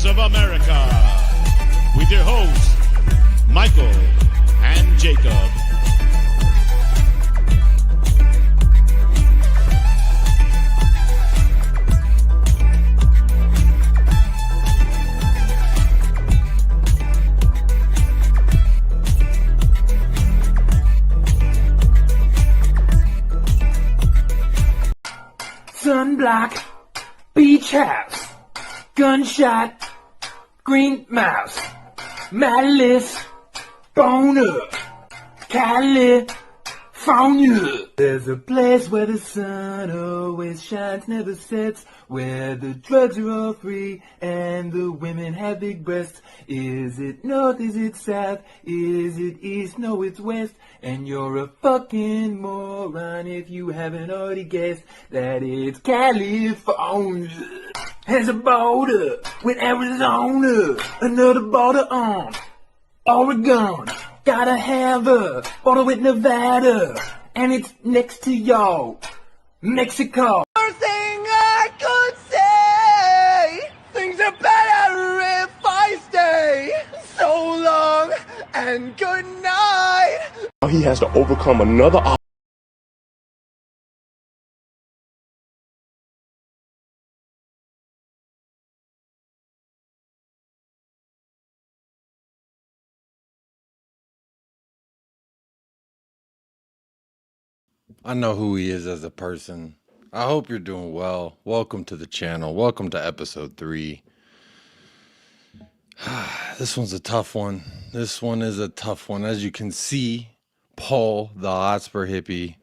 of America, with your hosts, Michael and Jacob. Sunblock, beach house, gunshot, green mouse, malice, boner, California. There's a place where the sun always shines, never sets, where the drugs are all free and the women have big breasts. Is it north, is it south, is it east, no it's west, and you're a fucking moron if you haven't already guessed that it's California. Has a border with Arizona, another border on Oregon, gotta have a border with Nevada, and it's next to y'all, Mexico. First thing I could say, things are better if I stay. So long and good night. Now he has to overcome another obstacle. I know who he is as a person. I hope you're doing well. Welcome to the channel. Welcome to episode 3. This one's a tough one. This one is a tough one. As you can see, Paul, the Hotspur hippie,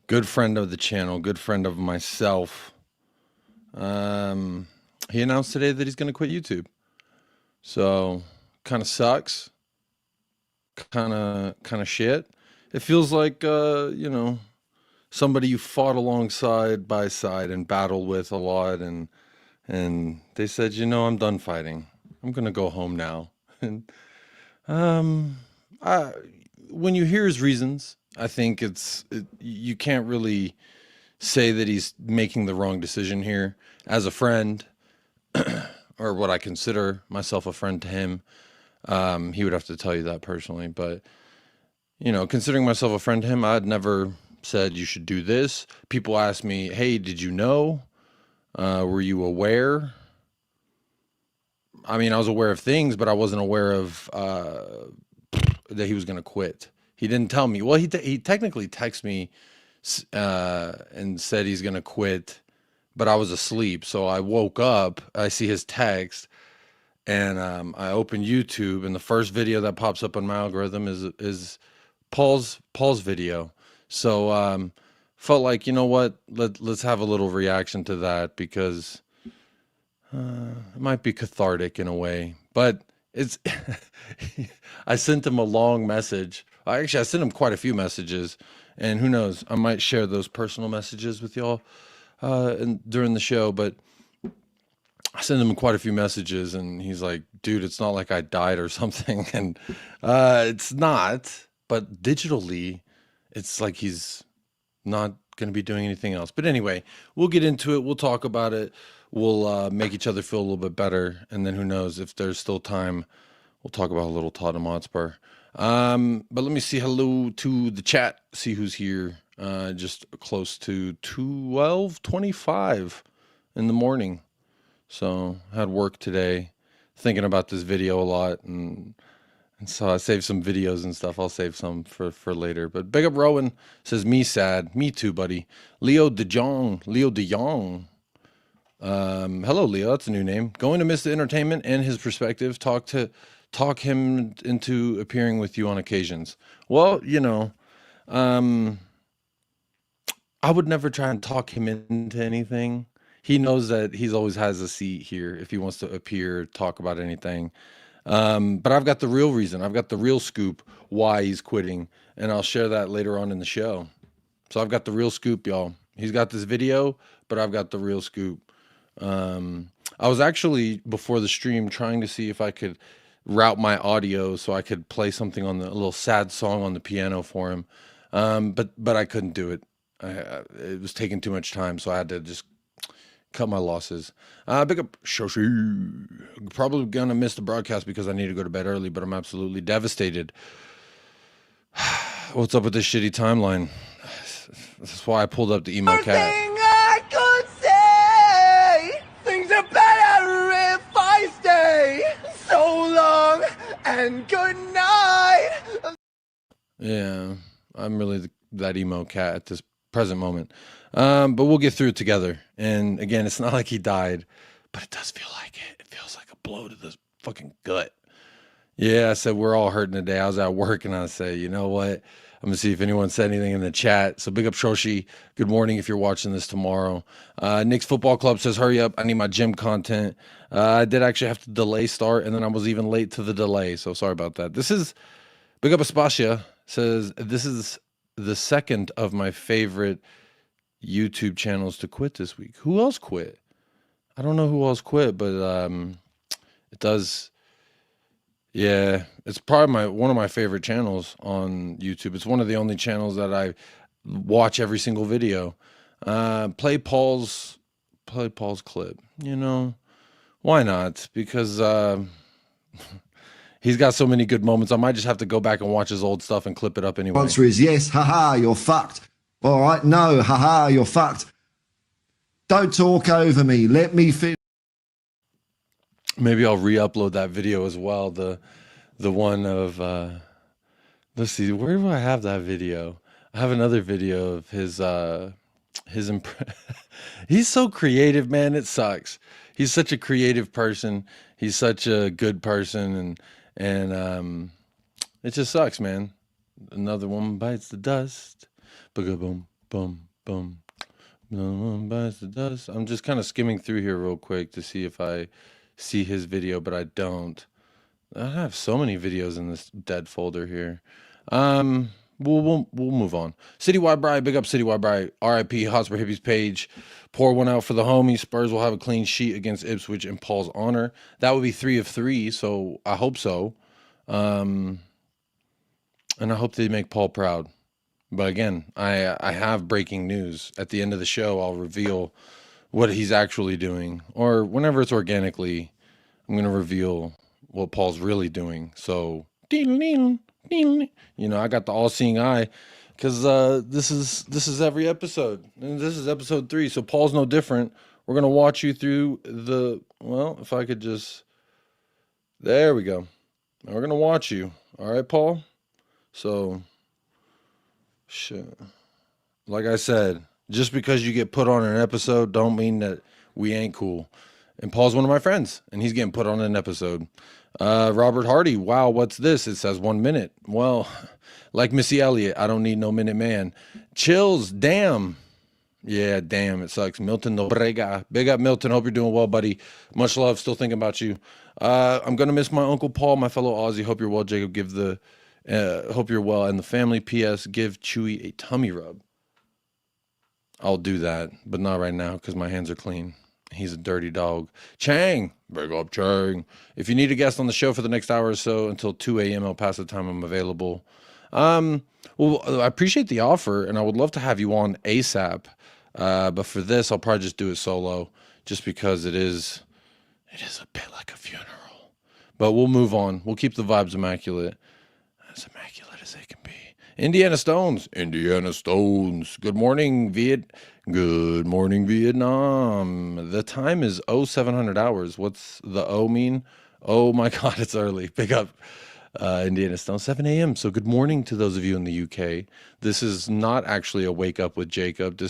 good friend of the channel, good friend of myself. He announced today that he's going to quit YouTube. So, kind of sucks. Kind of shit. It feels like, somebody you fought alongside by side and battled with a lot, and they said, I'm done fighting. I'm gonna go home now. And when you hear his reasons, I think you can't really say that he's making the wrong decision here. As a friend, or what I consider myself a friend to him, he would have to tell you that personally. But considering myself a friend to him, I'd never said you should do this. People ask me, hey, did you know? Were you aware? I mean, I was aware of things, but I wasn't aware of that he was going to quit. He didn't tell me. Well, he technically texted me and said he's going to quit, but I was asleep. So I woke up, I see his text, and I open YouTube, and the first video that pops up on my algorithm is Paul's video. So felt like, let's have a little reaction to that, because it might be cathartic in a way. But it's I sent him a long message. I sent him quite a few messages, and who knows, I might share those personal messages with y'all during the show. But I sent him quite a few messages, and he's like, dude, it's not like I died or something. And it's not, but digitally, it's like he's not going to be doing anything else. But anyway, we'll get into it. We'll talk about it. We'll make each other feel a little bit better. And then who knows, if there's still time, we'll talk about a little Tottenham Hotspur. But let me say hello to the chat, see who's here. Just close to 12:25 in the morning. So had work today, thinking about this video a lot, and so I saved some videos and stuff. I'll save some for later. But big up Rowan, says, me sad. Me too, buddy. Leo De Jong. Hello, Leo. That's a new name. Going to miss the entertainment and his perspective. Talk him into appearing with you on occasions. Well, I would never try and talk him into anything. He knows that he's always has a seat here if he wants to appear, talk about anything. But I've got the real reason. I've got the real scoop why he's quitting, and I'll share that later on in the show. So I've got the real scoop, y'all. He's got this video, but I've got the real scoop. I was actually, before the stream, trying to see if I could route my audio so I could play something on a little sad song on the piano for him. But I couldn't do it. It was taking too much time, so I had to just cut my losses. Big up Shoshi. Probably gonna miss the broadcast because I need to go to bed early, but I'm absolutely devastated. What's up with this shitty timeline? That's why I pulled up the emo cat. I could say things are better if I stay. So long and good night. Yeah, I'm really that emo cat at this present moment. But we'll get through it together. And again, it's not like he died, but it does feel like it. It feels like a blow to the fucking gut. Yeah, I said we're all hurting today. I was at work and I said, you know what? I'm gonna see if anyone said anything in the chat. So big up Shoshi. Good morning if you're watching this tomorrow. Nick's Football Club says, hurry up. I need my gym content. I did actually have to delay start, and then I was even late to the delay. So sorry about that. This is big up Aspasia says, this is the second of my favorite YouTube channels to quit this week. Who else quit? I don't know who else quit, but it does. Yeah, it's probably one of my favorite channels on YouTube. It's one of the only channels that I watch every single video. Play Paul's clip. You know, why not? Because he's got so many good moments. I might just have to go back and watch his old stuff and clip it up anyway. Answer is yes. Haha, you're fucked. All right, no. Haha, you're fucked. Don't talk over me. Let me finish. Maybe I'll re-upload that video as well. The one of let's see, where do I have that video? I have another video of his he's so creative, man. It sucks. He's such a creative person. He's such a good person, and it just sucks, man. Another one bites the dust. Boom, boom, boom. Another one bites the dust. I'm just kind of skimming through here real quick to see if I see his video, but I don't. I have so many videos in this dead folder here. We'll move on. Citywide Bride, big up Citywide Bride. RIP Hotspur Hippies page. Pour one out for the homies. Spurs will have a clean sheet against Ipswich in Paul's honor. That would be 3 of 3, so I hope so. And I hope they make Paul proud. But again, I have breaking news. At the end of the show, I'll reveal what he's actually doing. Or whenever it's organically, I'm going to reveal what Paul's really doing. So, you know, I got the all-seeing eye because this is every episode. And this is episode 3, so Paul's no different. We're going to watch you through well, if I could just... There we go. Now we're going to watch you. All right, Paul? So... Shit. Like I said, just because you get put on an episode don't mean that we ain't cool. And Paul's one of my friends, and he's getting put on an episode. Robert Hardy, wow, what's this? It says 1 minute. Well, like Missy Elliott, I don't need no minute man. Chills, damn. Yeah, damn, it sucks. Milton Nobrega. Big up, Milton. Hope you're doing well, buddy. Much love. Still thinking about you. I'm going to miss my Uncle Paul, my fellow Aussie. Hope you're well, Jacob. Hope you're well. And the family, P.S., give Chewy a tummy rub. I'll do that, but not right now because my hands are clean. He's a dirty dog. Chang, big up Chang. If you need a guest on the show for the next hour or so until 2 a.m. I'll pass the time I'm available. Well, I appreciate the offer, and I would love to have you on ASAP. But for this, I'll probably just do it solo, just because it is a bit like a funeral. But we'll move on. We'll keep the vibes immaculate. As immaculate as they can be. Indiana Stones. Good morning, Good morning, Vietnam. The time is 0700 hours. What's the O mean? Oh my God, it's early. Pick up Indiana Stones, 7 a.m. So good morning to those of you in the UK. This is not actually a wake up with Jacob.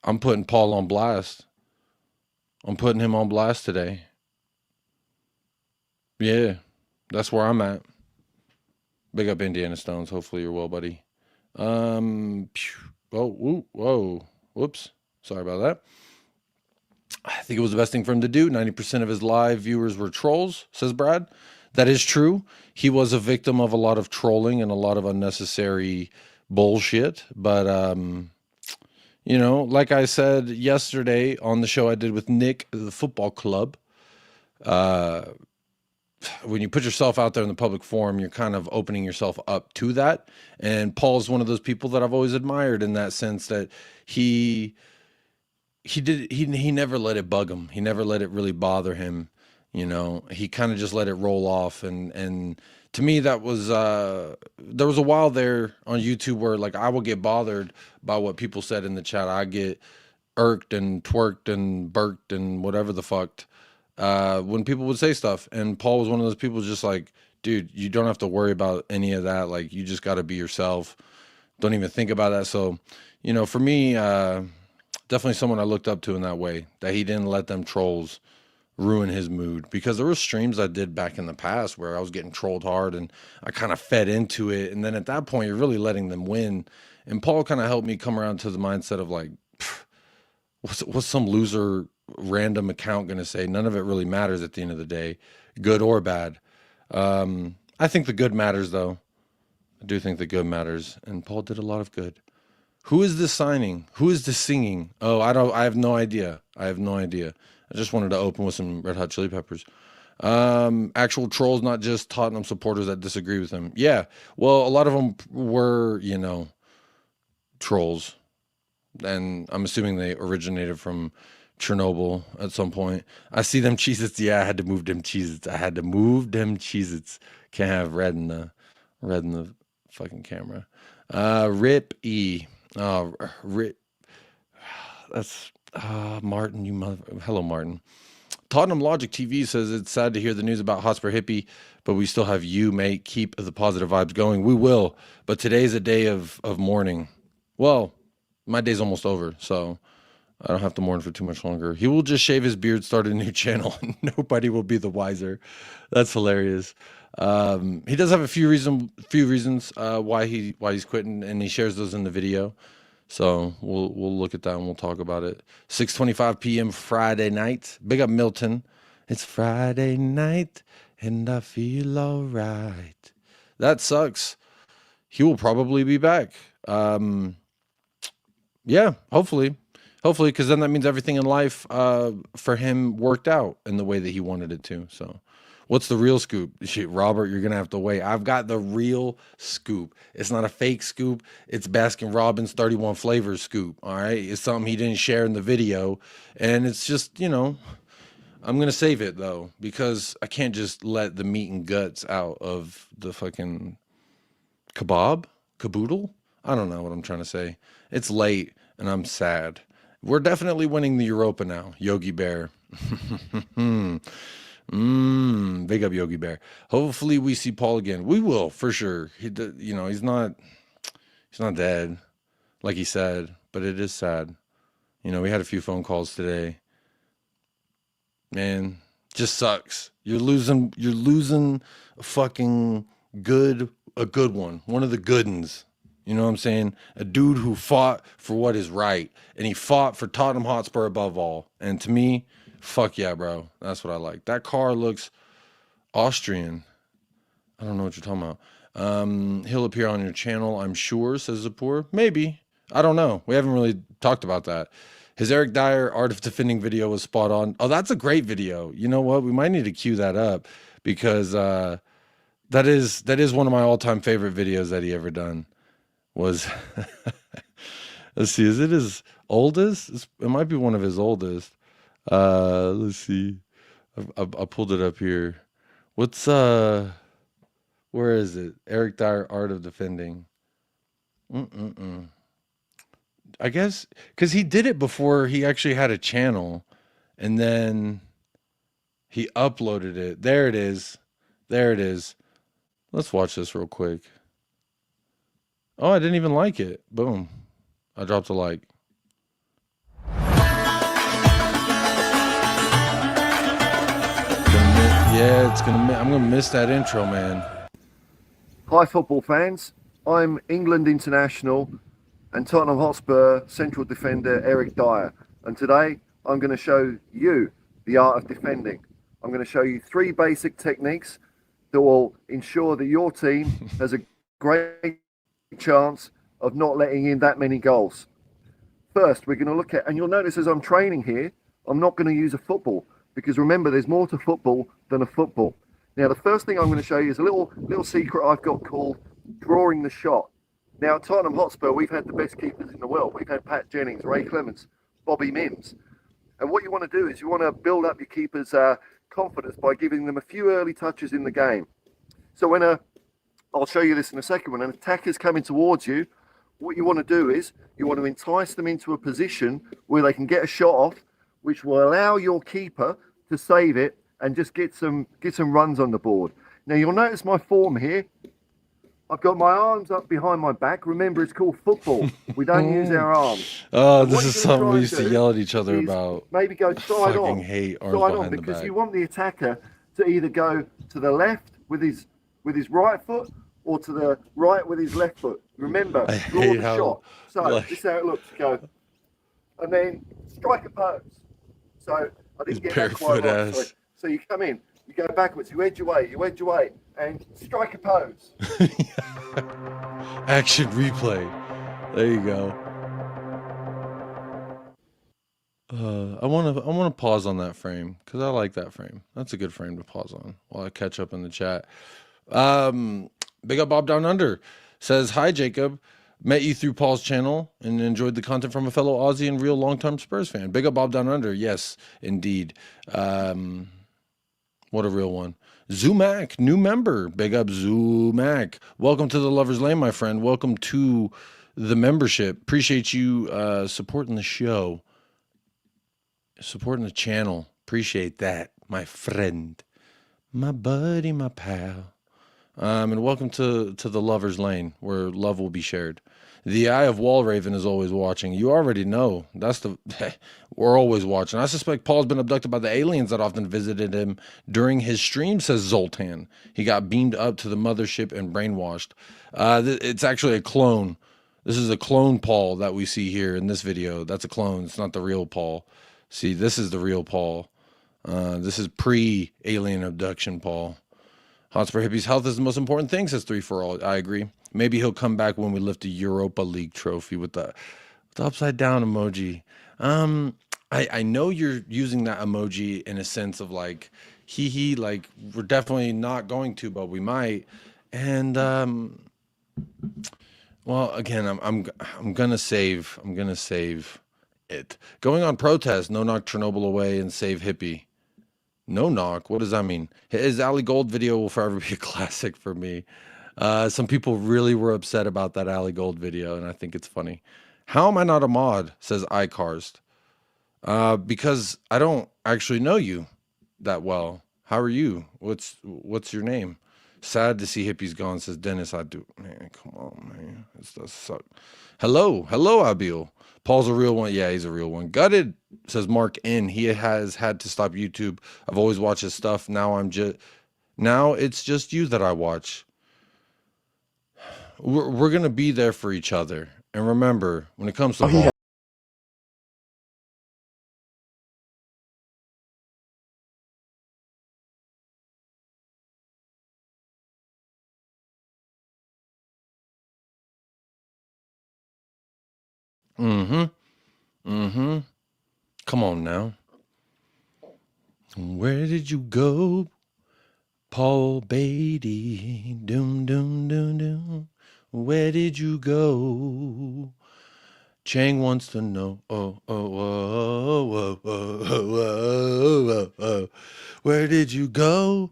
I'm putting Paul on blast. I'm putting him on blast today. Yeah, that's where I'm at. Big up Indiana Stones. Hopefully you're well, buddy. Whoa, whoops. Sorry about that. I think it was the best thing for him to do. 90% of his live viewers were trolls, says Brad. That is true. He was a victim of a lot of trolling and a lot of unnecessary bullshit. But, you know, like I said yesterday on the show I did with Nick, the football club, when you put yourself out there in the public forum, you're kind of opening yourself up to that. And Paul's one of those people that I've always admired in that sense, that he he never let it bug him. He never let it really bother him. You know, he kind of just let it roll off. And to me, that was there was a while there on YouTube where like I would get bothered by what people said in the chat. I get irked and twerked and burked and whatever the fucked when people would say stuff. And Paul was one of those people just like, dude, you don't have to worry about any of that. Like, you just got to be yourself. Don't even think about that. So, you know, for me, definitely someone I looked up to in that way, that he didn't let them trolls ruin his mood, because there were streams I did back in the past where I was getting trolled hard and I kind of fed into it. And then at that point, you're really letting them win. And Paul kind of helped me come around to the mindset of like, what's some loser random account going to say? None of it really matters at the end of the day, good or bad. I think the good matters, though. I do think the good matters. And Paul did a lot of good. Who is this signing? Who is this singing? Oh, I have no idea. I have no idea. I just wanted to open with some Red Hot Chili Peppers. Actual trolls, not just Tottenham supporters that disagree with him. Yeah, well, a lot of them were, you know, trolls. And I'm assuming they originated from Chernobyl at some point. I see them Cheez-Its. Yeah, I had to move them Cheez-Its. I had to move them Cheez-Its. Can't have red in the fucking camera. Rip E. Oh, Rip. That's Martin, you mother. Hello, Martin. Tottenham Logic TV says it's sad to hear the news about Hotspur Hippie, but we still have you, mate. Keep the positive vibes going. We will, but today's a day of mourning. Well, my day's almost over, so I don't have to mourn for too much longer. He will just shave his beard, start a new channel, and nobody will be the wiser. That's hilarious. He does have a few reasons why he's quitting, and he shares those in the video. So we'll look at that and we'll talk about it. 6:25 p.m. Friday night. Big up Milton. It's Friday night and I feel all right. That sucks. He will probably be back. Yeah, hopefully, because then that means everything in life for him worked out in the way that he wanted it to. So what's the real scoop? Shit, Robert, you're going to have to wait. I've got the real scoop. It's not a fake scoop. It's Baskin Robbins 31 flavors scoop. All right. It's something he didn't share in the video. And it's just, you know, I'm going to save it though, because I can't just let the meat and guts out of the fucking caboodle. I don't know what I'm trying to say. It's late and I'm sad. We're definitely winning the Europa now. Yogi Bear. Big up Yogi Bear. Hopefully we see Paul again. We will for sure. You know, he's not dead like he said, but it is sad. You know, we had a few phone calls today. Man, just sucks. You're losing a fucking a good one of the good ones. You know what I'm saying? A dude who fought for what is right, and he fought for Tottenham Hotspur above all. And to me, fuck yeah, bro. That's what I like. That car looks Austrian. I don't know what you're talking about. He'll appear on your channel, I'm sure, says Zapur. Maybe. I don't know. We haven't really talked about that. His Eric Dyer Art of Defending video was spot on. Oh, that's a great video. You know what? We might need to cue that up, because that is one of my all-time favorite videos that he ever done. Was let's see, is it his oldest? It might be one of his oldest. Let's see. I pulled it up here. What's where is it? Eric Dyer Art of Defending. I guess because he did it before he actually had a channel, and then he uploaded it. There it is. Let's watch this real quick. Oh, I didn't even like it. Boom. I dropped a like. Yeah, I'm gonna miss that intro, man. Hi football fans, I'm England international and Tottenham Hotspur central defender Eric Dyer, and today I'm going to show you the art of defending. I'm going to show you 3 basic techniques that will ensure that your team has a great chance of not letting in that many goals. First, we're going to look at, and you'll notice as I'm training here, I'm not going to use a football, because remember, there's more to football than a football. Now, the first thing I'm going to show you is a little secret I've got called drawing the shot. Now, at Tottenham Hotspur, we've had the best keepers in the world. We've had Pat Jennings, Ray Clements, Bobby Mims. And what you want to do is you want to build up your keeper's confidence by giving them a few early touches in the game. So when I'll show you this in a second, when an attacker's coming towards you, what you want to do is you want to entice them into a position where they can get a shot off, which will allow your keeper to save it and just get some runs on the board. Now you'll notice my form here. I've got my arms up behind my back. Remember, it's called football. We don't use our arms. Oh, And this what is you're gonna something try we and used to do yell at each other is about. Maybe go side Fucking on. hate arms Side on, behind the because back. you want the attacker to either go to the left with his right foot or to the right with his left foot. Remember, I draw hate the how, shot. So like- this is how it looks. Go, and then strike a pose. So I His didn't get that quite barefoot right. ass. Sorry. So you come in, you go backwards, you edge away, and strike a pose. Action replay. There you go. I want to pause on that frame because I like that frame. That's a good frame to pause on while I catch up in the chat. Big up Bob Down Under says, "Hi Jacob, met you through Paul's channel and enjoyed the content from a fellow Aussie and real long-term Spurs fan." Big up Bob Down Under. Yes, indeed. What a real one. Zumac, new member. Big up Zumac. Welcome to the Lover's Lane, my friend. Welcome to the membership. Appreciate you supporting the show. Supporting the channel. Appreciate that, my friend. My buddy, my pal. And welcome to the Lover's Lane, where love will be shared. The Eye of Walraven is always watching. You already know. We're always watching. I suspect Paul's been abducted by the aliens that often visited him during his stream, says Zoltan. He got beamed up to the mothership and brainwashed. It's actually a clone. This is a clone Paul that we see here in this video. That's a clone. It's not the real Paul. See, this is the real Paul. This is pre-alien abduction Paul. Hotspur Hippie's health is the most important thing, says 3-4-all. I agree. Maybe he'll come back when we lift a Europa League trophy with the upside down emoji. I know you're using that emoji in a sense of like, like we're definitely not going to, but we might. And well, again, I'm gonna save it. Going on protest, no knock Chernobyl away and save hippie. No knock. What does that mean? His Ali Gold video will forever be a classic for me. Some people really were upset about that Ali Gold video, and I think it's funny. How am I not a mod? Says iCarst. Because I don't actually know you that well. How are you? What's your name? Sad to see hippies gone, says Dennis. I do. Man, come on, man. This does suck. Hello, Abil. Paul's a real one. Yeah, he's a real one. Gutted, says Mark N. He has had to stop YouTube. I've always watched his stuff. Now it's just you that I watch. We're gonna be there for each other. And remember, when it comes to Paul, Come on now. Where did you go, Paul Beatty? Doom, doom, doom, doom. Where did you go? Chang wants to know. Where did you go,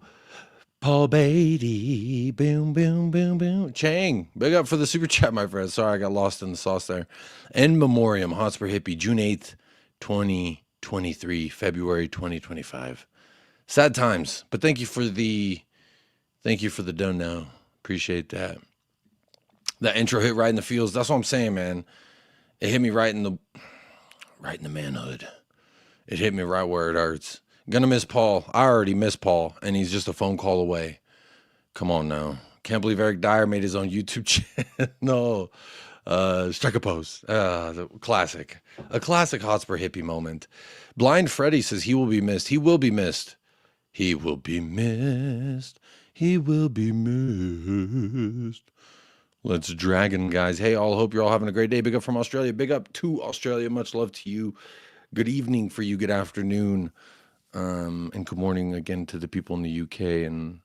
Paul Beatty? Boom, boom, boom, boom. Chang, big up for the super chat, my friend. Sorry, I got lost in the sauce there. In memoriam, Hotspur Hippie, June 8th, 2023, February 2025. Sad times, but thank you for the dono. Appreciate that. That intro hit right in the feels. That's what I'm saying, man. It hit me right in the manhood. It hit me right where it hurts. Gonna miss Paul. I already miss Paul, and he's just a phone call away. Come on now. Can't believe Eric Dyer made his own YouTube channel. Strike a pose. Classic. A classic Hotspur hippie moment. Blind Freddy says he will be missed. He will be missed. He will be missed. He will be missed. Let's dragon, guys. Hey, all. Hope you're all having a great day. Big up from Australia. Big up to Australia. Much love to you. Good evening for you. Good afternoon. And good morning again to the people in the UK. And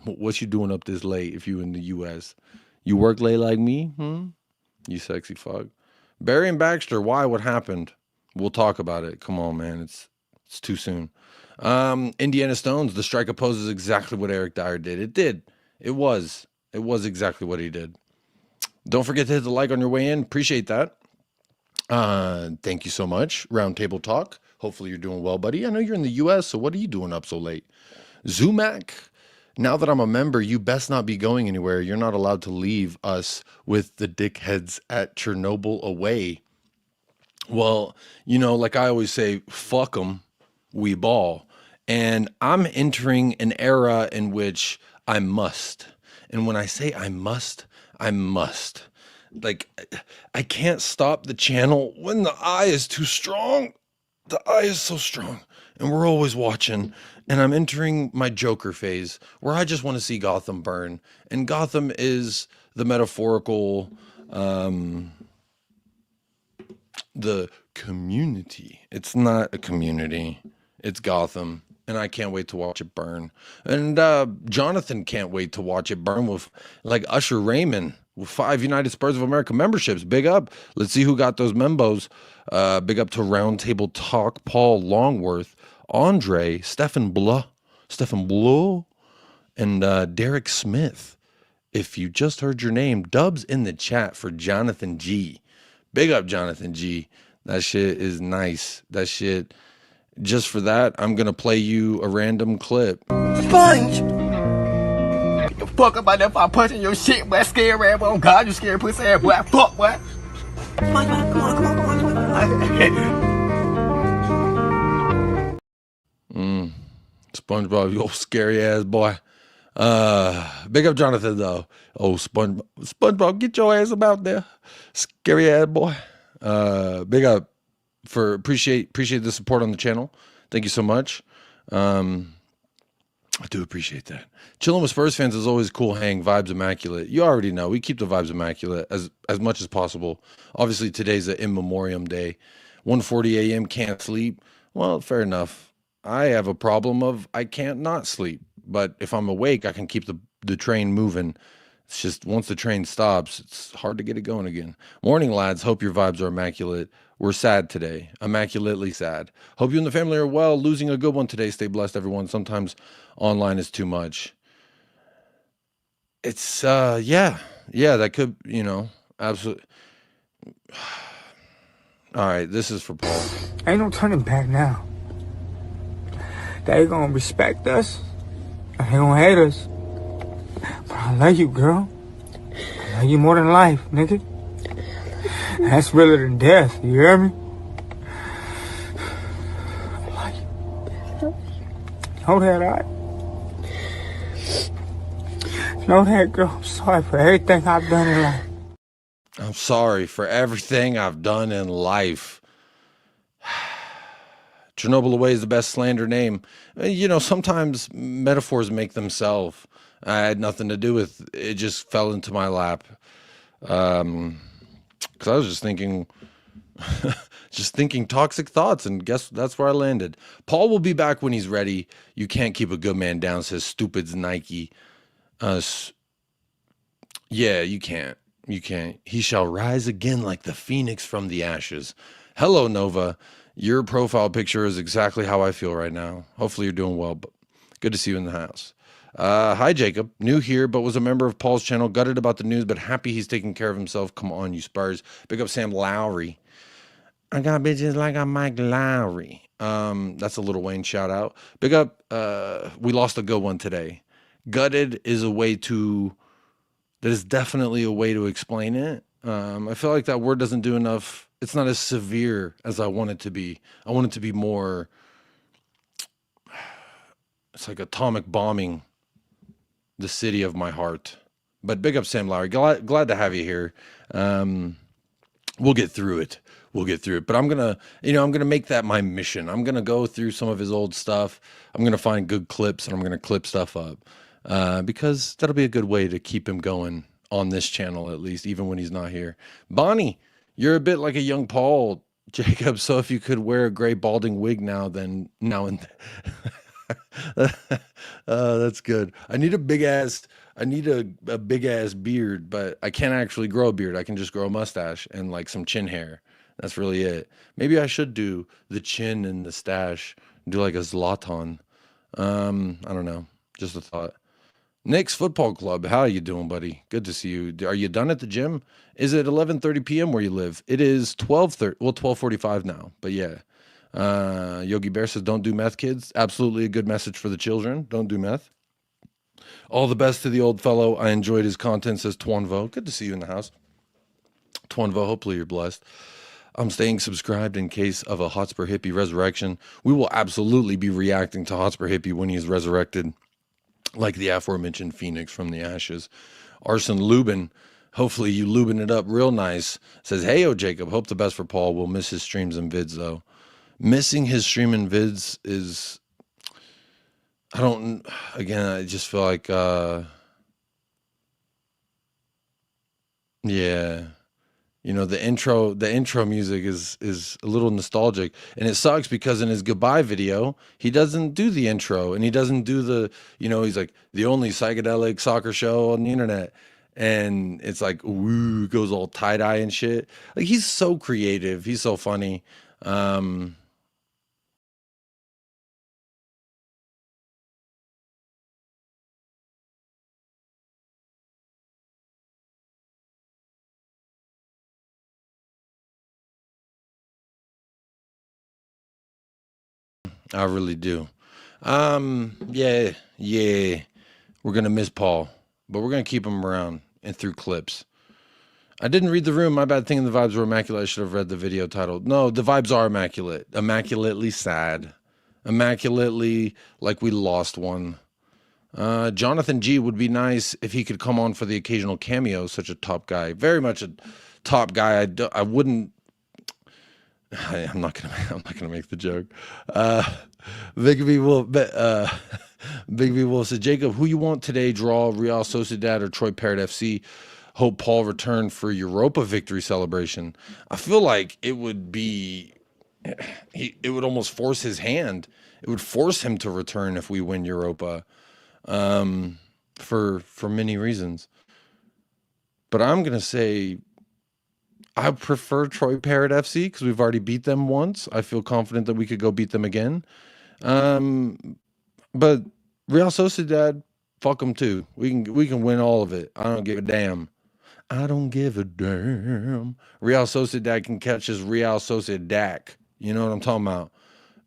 what you doing up this late if you in the US? You work late like me? You sexy fuck. Barry and Baxter, why? What happened? We'll talk about it. Come on, man. It's too soon. Indiana Stones, the strike opposes exactly what Eric Dyer did. It did. It was exactly what he did. Don't forget to hit the like on your way in. Appreciate that. Thank you so much. Roundtable Talk. Hopefully you're doing well, buddy. I know you're in the US, so what are you doing up so late? Zumac, now that I'm a member, you best not be going anywhere. You're not allowed to leave us with the dickheads at Chernobyl away. Well, like I always say, fuck them, we ball. And I'm entering an era in which I must. And when I say I must, I must. Like, I can't stop the channel when the eye is too strong. The eye is so strong. And we're always watching. And I'm entering my Joker phase where I just want to see Gotham burn. And Gotham is the metaphorical, the community. It's not a community. It's Gotham. And I can't wait to watch it burn. And Jonathan can't wait to watch it burn with like Usher Raymond with 5 United Spurs of America memberships. Big up. Let's see who got those membos. Big up to Roundtable Talk, Paul Longworth, Andre, Stephen Blah, and Derek Smith. If you just heard your name, dubs in the chat for Jonathan G. Big up, Jonathan G. That shit is nice. That shit, just for that, I'm going to play you a random clip. Sponge! Get the fuck up out there if I punch in your shit, boy. Scary ass boy. Oh God, you scary pussy ass boy. Fuck, boy. Come on. SpongeBob, you old scary ass boy. Big up Jonathan though. Oh, SpongeBob, get your ass about there, scary ass boy. Big up for appreciate the support on the channel. Thank you so much. I do appreciate that. Chilling with Spurs fans is always cool. Hang vibes immaculate. You already know we keep the vibes immaculate as much as possible. Obviously today's an in memoriam day. 1:40 a.m. can't sleep. Well, fair enough. I have a problem of I can't not sleep, but if I'm awake, I can keep the train moving. It's just once the train stops, it's hard to get it going again. Morning, lads. Hope your vibes are immaculate. We're sad today. Immaculately sad. Hope you and the family are well. Losing a good one today. Stay blessed, everyone. Sometimes online is too much. It's, yeah, that could, absolutely. All right, this is for Paul. Ain't no turning back now. They gonna respect us, or they gonna hate us. But I love you, girl. I love you more than life, nigga. That's realer than death, you hear me? I love you. Know that, alright? Know that, girl. I'm sorry for everything I've done in life. I'm sorry for everything I've done in life. Chernobyl away is the best slander name. Sometimes metaphors make themselves. I had nothing to do with it. It just fell into my lap. Because I was just thinking toxic thoughts, and guess that's where I landed. Paul will be back when he's ready. You can't keep a good man down, says Stupid's Nike. Yeah, you can't. You can't. He shall rise again like the phoenix from the ashes. Hello, Nova. Your profile picture is exactly how I feel right now. Hopefully you're doing well, but good to see you in the house. Hi, Jacob. New here, but was a member of Paul's channel. Gutted about the news, but happy he's taking care of himself. Come on, you Spurs. Big up Sam Lowry. I got bitches like I'm Mike Lowry. That's a Lil Wayne shout out. Big up. We lost a good one today. Gutted is that is definitely a way to explain it. I feel like that word doesn't do enough. It's not as severe as I want it to be. I want it to be more, it's like atomic bombing the city of my heart. But big up Sam Lowry. Glad to have you here. We'll get through it. But I'm going to make that my mission. I'm going to go through some of his old stuff. I'm going to find good clips and I'm going to clip stuff up. Because that'll be a good way to keep him going on this channel, at least, even when he's not here. Bonnie, you're a bit like a young Paul, Jacob. So if you could wear a gray balding wig now and then. That's good. I need a big ass beard, but I can't actually grow a beard. I can just grow a mustache and like some chin hair. That's really it. Maybe I should do the chin and the stash, do like a Zlatan. I don't know. Just a thought. Nick's Football Club, how are you doing, buddy? Good to see you. Are you done at the gym? Is it 11:30 p.m. where you live? It is 12:30. Well, 12:45 now. But yeah. Yogi Bear says, "Don't do meth, kids." Absolutely a good message for the children. Don't do meth. All the best to the old fellow. I enjoyed his content, says Twanvo. Good to see you in the house. Twanvo, hopefully you're blessed. I'm staying subscribed in case of a Hotspur hippie resurrection. We will absolutely be reacting to Hotspur hippie when he is resurrected, like the aforementioned Phoenix from the ashes. Arson Lubin, hopefully you lubin it up real nice, says, "Hey, Jacob, hope the best for Paul. We'll miss his streams and vids, though." Missing his stream and vids is, I just feel like, yeah. You know, the intro music is a little nostalgic, and it sucks because in his goodbye video, he doesn't do the intro, and he doesn't do he's like the only psychedelic soccer show on the internet, and it's like, ooh, goes all tie-dye and shit. Like, he's so creative, he's so funny. I really do. Yeah, we're gonna miss Paul, but we're gonna keep him around and through clips. I didn't read the room. My bad. Thinking the vibes were immaculate. I should have read the video titled. No, the vibes are immaculate. Immaculately sad. Immaculately like we lost one. Jonathan G would be nice if he could come on for the occasional cameo. Such a top guy. Very much a top guy. I wouldn't. I'm not gonna make the joke. Big B Wolf, Big B Wolf said, "Jacob, who you want today? Draw Real Sociedad or Troy Parrott FC? Hope Paul return for Europa victory celebration." I feel like it would be, it would almost force his hand. It would force him to return if we win Europa, for many reasons. But I'm gonna say, I prefer Troy Parrott FC because we've already beat them once. I feel confident that we could go beat them again. But Real Sociedad, fuck them too. We can win all of it. I don't give a damn. I don't give a damn. Real Sociedad can catch his Real Sociedad. You know what I'm talking about?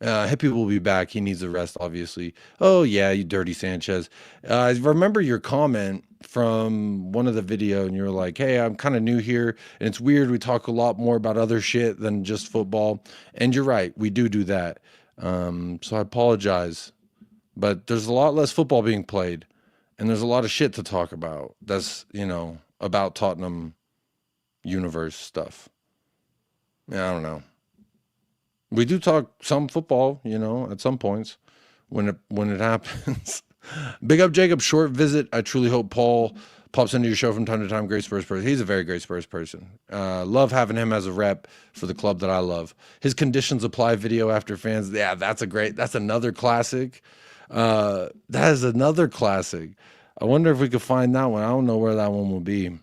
Hippie will be back. He needs a rest, obviously. Oh, yeah, you dirty Sanchez. I remember your comment from one of the video, and you were like, "Hey, I'm kind of new here, and it's weird. We talk a lot more about other shit than just football." And you're right. We do that. So I apologize. But there's a lot less football being played, and there's a lot of shit to talk about. That's, about Tottenham universe stuff. Yeah, I don't know. We do talk some football, at some points when it happens. Big up Jacob, short visit. I truly hope Paul pops into your show from time to time. Great Spurs person. He's a very great Spurs person. Love having him as a rep for the club that I love. His conditions apply video after fans. Yeah, that's another classic. That is another classic. I wonder if we could find that one. I don't know where that one will be.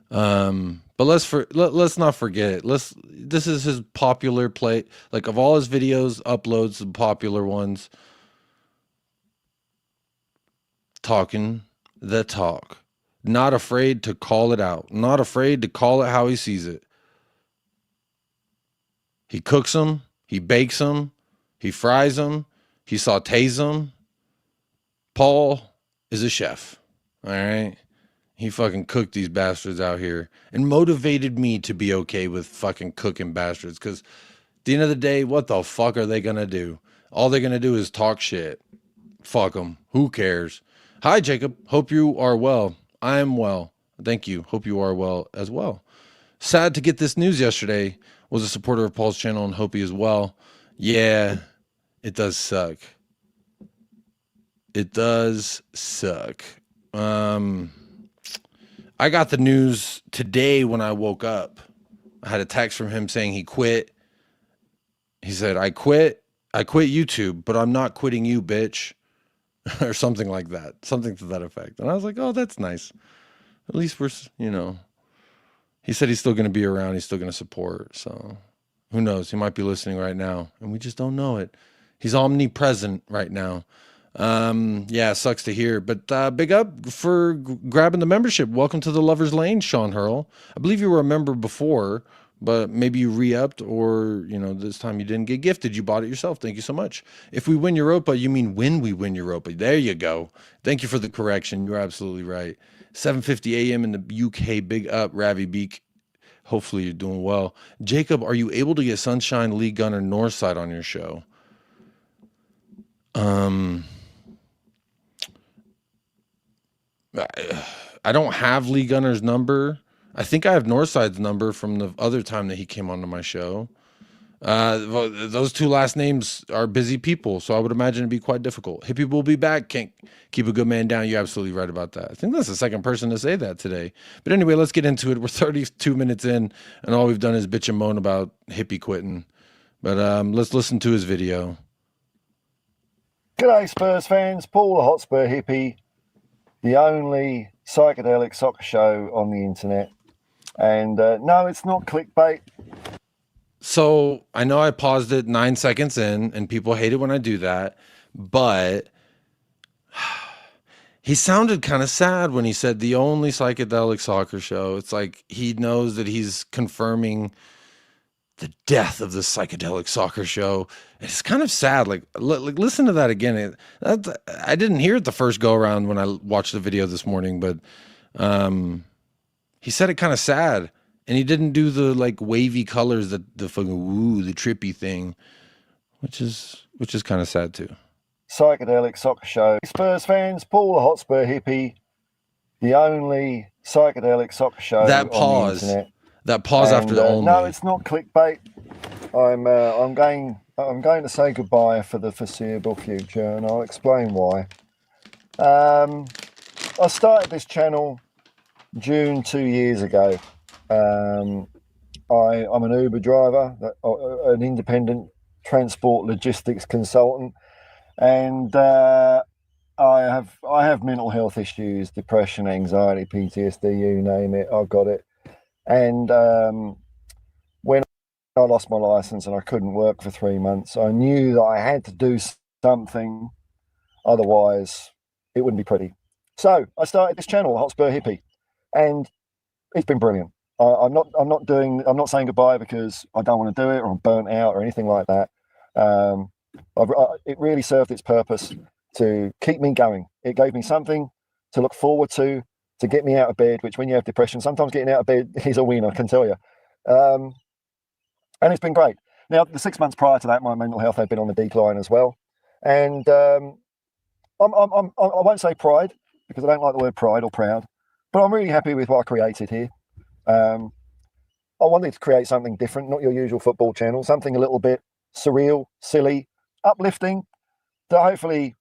But let's not forget it. This is his popular play. Like, of all his videos, uploads the popular ones. Talking the talk. Not afraid to call it out. Not afraid to call it how he sees it. He cooks them. He bakes them. He fries them. He sautés them. Paul is a chef. All right? He fucking cooked these bastards out here and motivated me to be okay with fucking cooking bastards. Because at the end of the day, what the fuck are they going to do? All they're going to do is talk shit. Fuck them. Who cares? Hi, Jacob. Hope you are well. I am well. Thank you. Hope you are well as well. Sad to get this news yesterday. Was a supporter of Paul's channel and hope he is well. Yeah, it does suck. It does suck. I got the news today when I woke up. I had a text from him saying he quit. He said, I quit YouTube, but I'm not quitting you, bitch. Or something like that. Something to that effect. And I was like, oh, that's nice. At least we're, he said he's still going to be around. He's still going to support. So who knows? He might be listening right now, and we just don't know it. He's omnipresent right now. Yeah, sucks to hear, but big up for grabbing the membership. Welcome to the Lover's Lane, Sean Hurl. I believe you were a member before, but maybe you re-upped, or this time you didn't get gifted. You bought it yourself. Thank you so much. If we win Europa, you mean when we win Europa. There you go. Thank you for the correction. You're absolutely right. 7:50 a.m. in the UK. Big up, Ravi Beak. Hopefully you're doing well. Jacob, are you able to get Sunshine, Lee Gunner, Northside on your show? I don't have Lee Gunner's number. I think I have Northside's number from the other time that he came onto my show. Those two last names are busy people, so I would imagine it'd be quite difficult. Hippie will be back. Can't keep a good man down. You're absolutely right about that. I think that's the second person to say that today. But anyway, let's get into it. We're 32 minutes in, and all we've done is bitch and moan about Hippie quitting. But let's listen to his video. G'day Spurs fans, Paul the Hotspur Hippie, the only psychedelic soccer show on the internet. And no, it's not clickbait. So I know I paused it 9 seconds in, and people hate it when I do that, but he sounded kind of sad when he said the only psychedelic soccer show. It's like he knows that he's confirming the death of the psychedelic soccer show. It's kind of sad. Like listen to that again. I didn't hear it the first go around when I watched the video this morning, but he said it kind of sad, and he didn't do the like wavy colors, the fucking the trippy thing, which is kind of sad too. Psychedelic soccer show. Spurs fans, Paul the Hotspur Hippie, the only psychedelic soccer show That pause. on the internet. That pause after the only. No, it's not clickbait. I'm going to say goodbye for the foreseeable future, and I'll explain why. I started this channel June 2 years ago. I'm an Uber driver, an independent transport logistics consultant, and I have mental health issues, depression, anxiety, PTSD, you name it, I've got it. And when I lost my license and I couldn't work for 3 months, I knew that I had to do something, otherwise it wouldn't be pretty. So I started this channel, Hotspur Hippie, and it's been brilliant. I'm not saying goodbye because I don't want to do it or I'm burnt out or anything like that. It really served its purpose to keep me going. It gave me something to look forward to get me out of bed, which when you have depression, sometimes getting out of bed is a win, I can tell you. And it's been great. Now, the 6 months prior to that, my mental health had been on the decline as well. And I won't say pride, because I don't like the word pride or proud, but I'm really happy with what I created here. I wanted to create something different, not your usual football channel, something a little bit surreal, silly, uplifting, that hopefully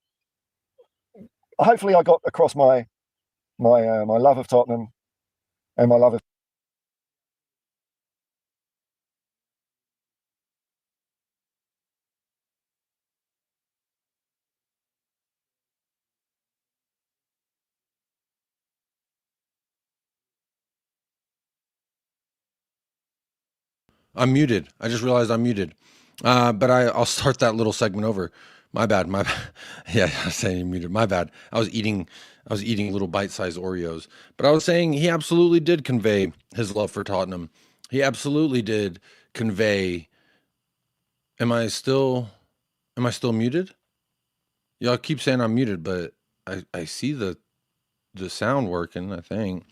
I got across my love of Tottenham and my love of I'm muted. I just realized I'm muted. But I'll start that little segment over. My bad. Yeah, I was saying you're muted. My bad. I was eating little bite-sized Oreos. But I was saying he absolutely did convey his love for Tottenham. He absolutely did convey. Am I still muted? Y'all keep saying I'm muted, but I see the sound working, I think.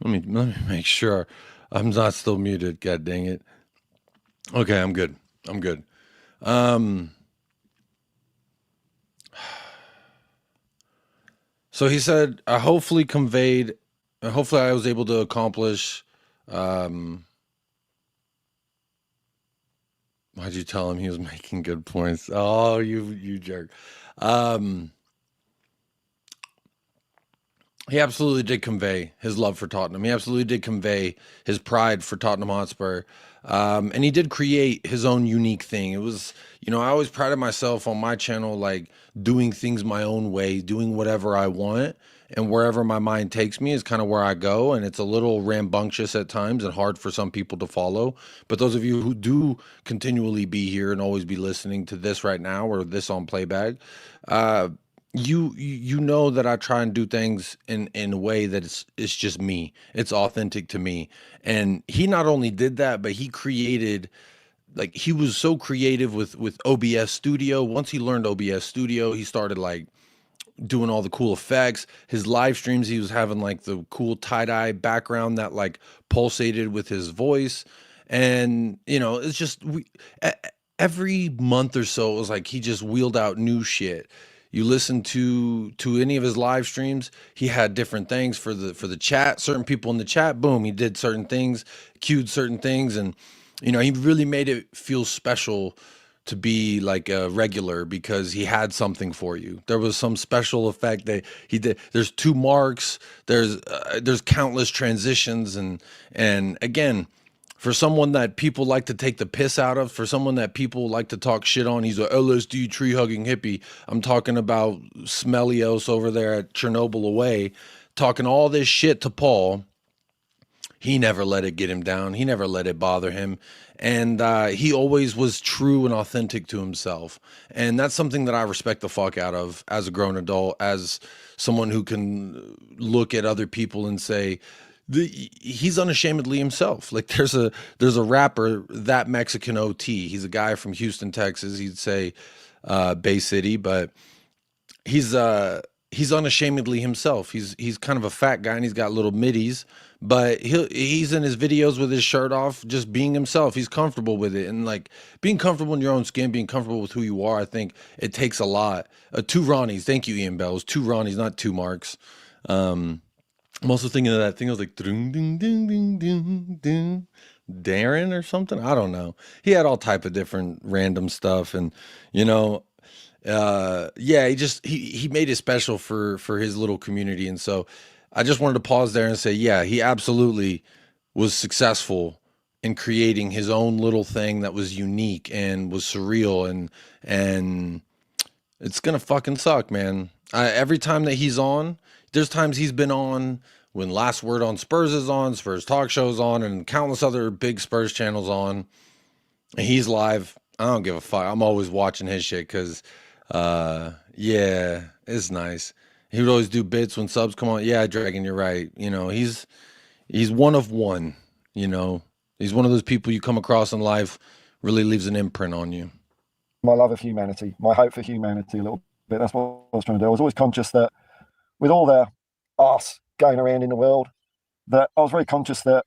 Let me make sure I'm not still muted. God dang it. Okay, I'm good. So he said, hopefully I was able to accomplish, why'd you tell him he was making good points? Oh, you jerk. He absolutely did convey his love for Tottenham. He absolutely did convey his pride for Tottenham Hotspur. And he did create his own unique thing. It was, I always prided myself on my channel, like doing things my own way, doing whatever I want. and wherever my mind takes me is kind of where I go. And it's a little rambunctious at times and hard for some people to follow. But those of you who do continually be here and always be listening to this right now or this on playback, you know that I try and do things in a way that it's just me. It's authentic to me. And he not only did that, but he created, like, he was so creative with OBS Studio. Once he learned OBS Studio, he started like doing all the cool effects. His live streams, he was having like the cool tie-dye background that like pulsated with his voice. And it's just every month or so, it was like he just wheeled out new shit. You listen to any of his live streams, he had different things for the chat. Certain people in the chat, boom, he did certain things, cued certain things, and he really made it feel special to be like a regular because he had something for you. There was some special effect that he did. There's 2 marks. There's countless transitions, and again, for someone that people like to take the piss out of, for someone that people like to talk shit on, he's a LSD tree hugging hippie. I'm talking about Smelios over there at Chernobyl Away, talking all this shit to Paul. He never let it get him down. He never let it bother him. And he always was true and authentic to himself. And that's something that I respect the fuck out of as a grown adult, as someone who can look at other people and say, he's unashamedly himself. Like there's a rapper, That Mexican OT. He's a guy from Houston, Texas. He'd say Bay City, but he's unashamedly himself. He's kind of a fat guy and he's got little middies, but he's in his videos with his shirt off, just being himself. He's comfortable with it, and like being comfortable in your own skin, being comfortable with who you are. I think it takes a lot. 2 Ronnies, thank you, Ian Bells. 2 Ronnies, not 2 Marks. I'm also thinking of that thing. I was like, ding, ding, ding, ding, ding, ding, Darren or something. I don't know. He had all type of different random stuff, and yeah, he made it special for his little community. And so I just wanted to pause there and say, yeah, he absolutely was successful in creating his own little thing that was unique and was surreal, and it's gonna fucking suck, man. Every time that he's on, there's times he's been on when Last Word on Spurs is on, Spurs Talk Show's on, and countless other big Spurs channels on, and he's live. I don't give a fuck. I'm always watching his shit because yeah, it's nice. He would always do bits when subs come on. Yeah, Dragon, you're right. He's one of one. He's one of those people you come across in life, really leaves an imprint on you. My love of humanity, my hope for humanity a little bit. That's what I was trying to do. I was always conscious that with all the arse going around in the world, that I was very conscious that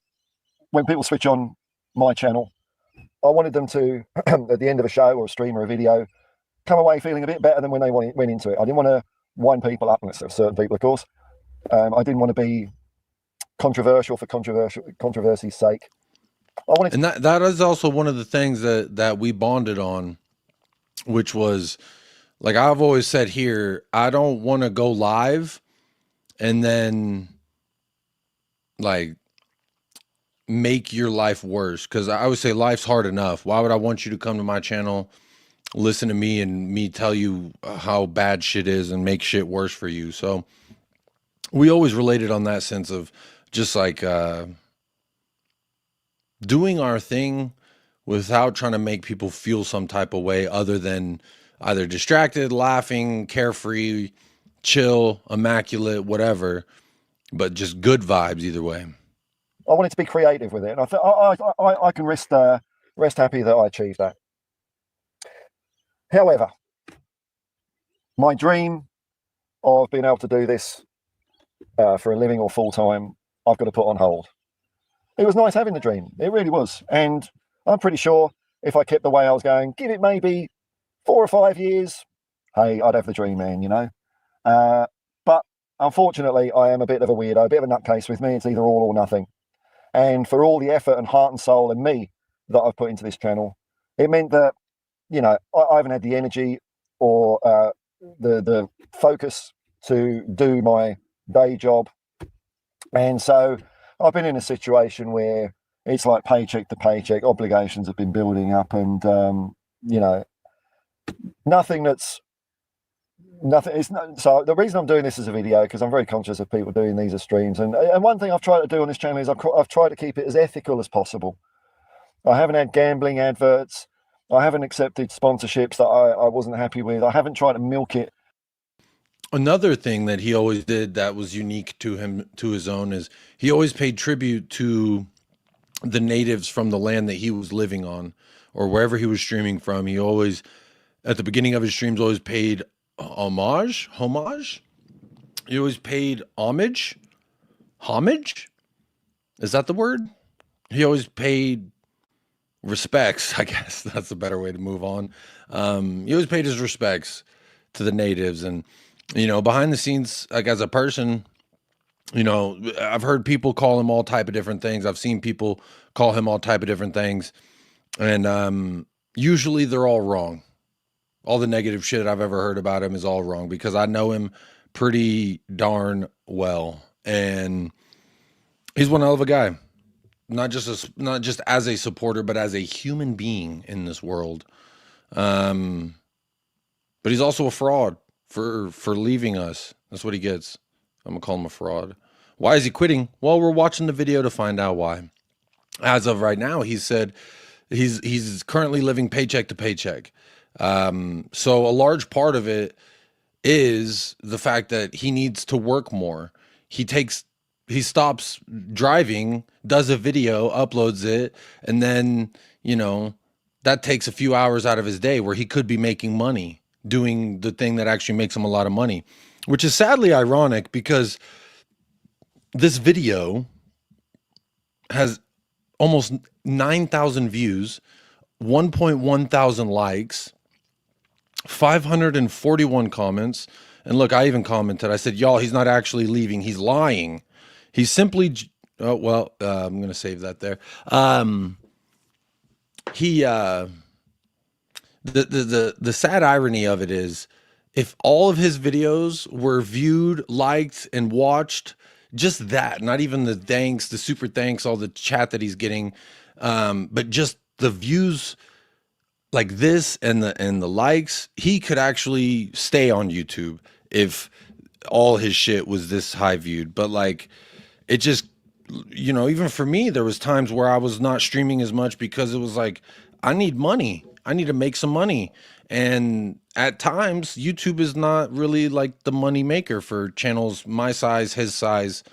when people switch on my channel, I wanted them to, at the end of a show or a stream or a video, come away feeling a bit better than when they went into it. I didn't want to wind people up, and certain people, of course. I didn't want to be controversial for controversy's sake. And that is also one of the things that we bonded on, which was, like I've always said here, I don't want to go live and then like make your life worse, because I always say life's hard enough. Why would I want you to come to my channel, listen to me and me tell you how bad shit is and make shit worse for you? So we always related on that sense of just like doing our thing without trying to make people feel some type of way other than either distracted, laughing, carefree, chill, immaculate, whatever, but just good vibes either way. I wanted to be creative with it, and I thought I can rest happy that I achieved that. However, my dream of being able to do this for a living or full time, I've got to put on hold. It was nice having the dream, it really was, and I'm pretty sure if I kept the way I was going, give it maybe 4 or 5 years, hey, I'd have the dream, man, but unfortunately, I am a bit of a weirdo, a bit of a nutcase. With me, it's either all or nothing. And for all the effort and heart and soul and me that I've put into this channel, it meant that, I haven't had the energy or the focus to do my day job. And so I've been in a situation where it's like paycheck to paycheck, obligations have been building up, and, nothing that's nothing. It's not. So the reason I'm doing this as a video, because I'm very conscious of people doing these as streams, and one thing I've tried to do on this channel is I've tried to keep it as ethical as possible. I haven't had gambling adverts. I haven't accepted sponsorships that I wasn't happy with. I haven't tried to milk it. Another thing that he always did that was unique to him, to his own, is he always paid tribute to the natives from the land that he was living on, or wherever he was streaming from. He always, at the beginning of his streams, always paid homage. He always paid homage. Is that the word? He always paid respects. I guess that's a better way to move on. He always paid his respects to the natives, and behind the scenes, like as a person, I've heard people call him all type of different things. I've seen people call him all type of different things, and usually they're all wrong. All the negative shit I've ever heard about him is all wrong, because I know him pretty darn well, and he's one hell of a guy. Not just as a supporter, but as a human being in this world. But he's also a fraud for leaving us. That's what he gets. I'm gonna call him a fraud. Why is he quitting? Well, we're watching the video to find out why. As of right now, he said he's currently living paycheck to paycheck. So a large part of it is the fact that he needs to work more. He stops driving, does a video, uploads it, and then, that takes a few hours out of his day where he could be making money doing the thing that actually makes him a lot of money, which is sadly ironic, because this video has almost 9,000 views, 1.1 thousand likes, 541 comments. And look, I even commented, I said, y'all, he's not actually leaving. He's lying. He's simply, I'm going to save that there. The sad irony of it is, if all of his videos were viewed, liked, and watched, just that, not even the thanks, the super thanks, all the chat that he's getting, but just the views like this and the likes, he could actually stay on YouTube if all his shit was this high viewed. But like, it just, even for me, there was times where I was not streaming as much because it was like, I need money. I need to make some money. And at times, YouTube is not really like the money maker for channels my size, his size.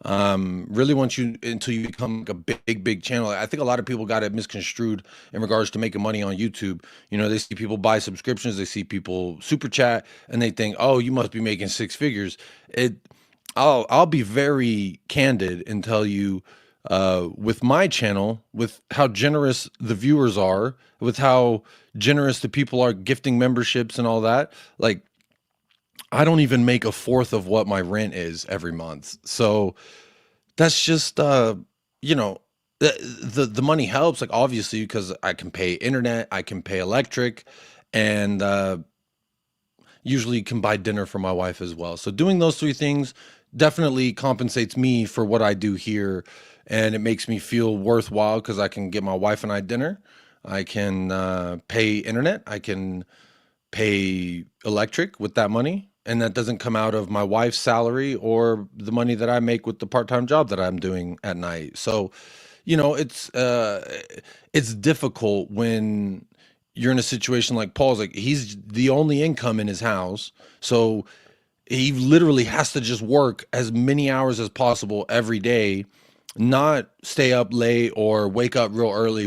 Really, until you become like a big channel. I think a lot of people got it misconstrued in regards to making money on YouTube. They see people buy subscriptions, they see people super chat, and they think, oh, you must be making six figures. I'll be very candid and tell you, with my channel, with how generous the viewers are, with how generous the people are gifting memberships and all that, like, I don't even make a fourth of what my rent is every month. So that's just, the money helps, like, obviously, because I can pay internet, I can pay electric, and usually can buy dinner for my wife as well. So doing those three things definitely compensates me for what I do here, and it makes me feel worthwhile, because I can get my wife and I dinner, I can pay internet, I can pay electric with that money, and that doesn't come out of my wife's salary or the money that I make with the part-time job that I'm doing at night. So, it's difficult when you're in a situation like Paul's. Like, he's the only income in his house, so he literally has to just work as many hours as possible every day, not stay up late or wake up real early,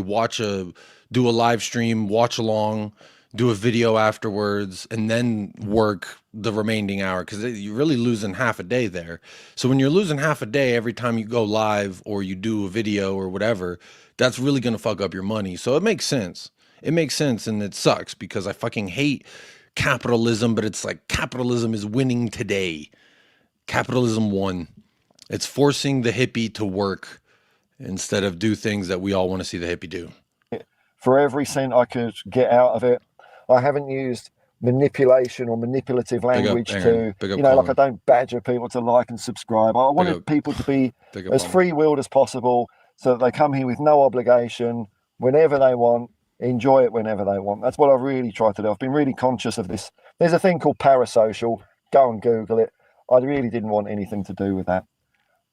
do a live stream, watch along, do a video afterwards, and then work the remaining hour, because you're really losing half a day there. So when you're losing half a day every time you go live or you do a video or whatever, that's really going to fuck up your money. So it makes sense. It makes sense, and it sucks, because I fucking hate capitalism, but it's like, capitalism is winning today. Capitalism won. It's forcing the hippie to work instead of do things that we all want to see the hippie do. For every cent I could get out of it, I haven't used manipulation or manipulative language to, like, I don't badger people to like and subscribe. I wanted people to be as free-willed as possible, so that they come here with no obligation, whenever they want, enjoy it whenever they want. That's what I've really tried to do. I've been really conscious of this. There's a thing called parasocial. Go and Google it. I really didn't want anything to do with that.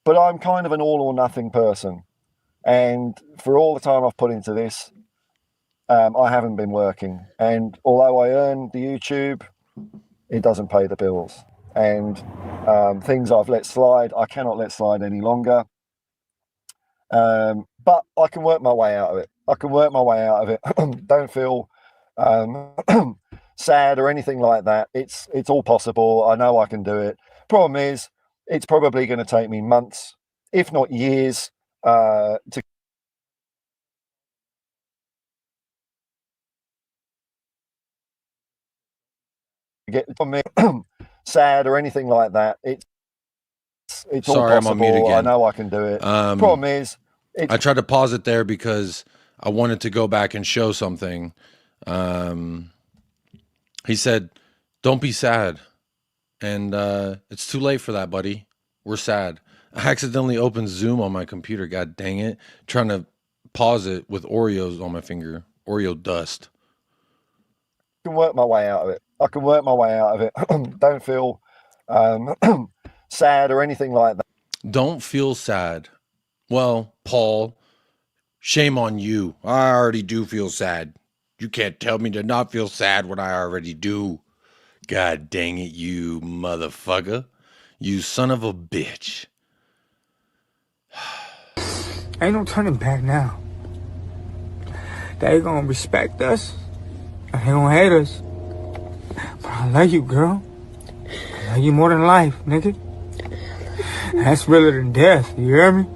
But I'm kind of an all or nothing person. And for all the time I've put into this, I haven't been working. And although I earn the YouTube, it doesn't pay the bills. And things I've let slide, I cannot let slide any longer. But I can work my way out of it. I can work my way out of it. Don't feel sad or anything like that. It's all possible. I know I can do it. Problem is, it's probably going to take me months, if not years, to get sad or anything like that. It's all Sorry, I'm on mute possible. I again. know I can do it. Problem is, I tried to pause it there because I wanted to go back and show something. He said, "Don't be sad," and it's too late for that, buddy. We're sad. I accidentally opened Zoom on my computer. God dang it! Trying to pause it with Oreos on my finger. Oreo dust. I can work my way out of it. I can work my way out of it. Don't feel sad or anything like that. Don't feel sad. Well, Paul, shame on you. I already do feel sad. You can't tell me to not feel sad when I already do. God dang it, you motherfucker. You son of a bitch. Ain't no turning back now. They gonna respect us, or they gonna hate us. But I love you, girl. I love you more than life, nigga. That's realer than death, you hear me?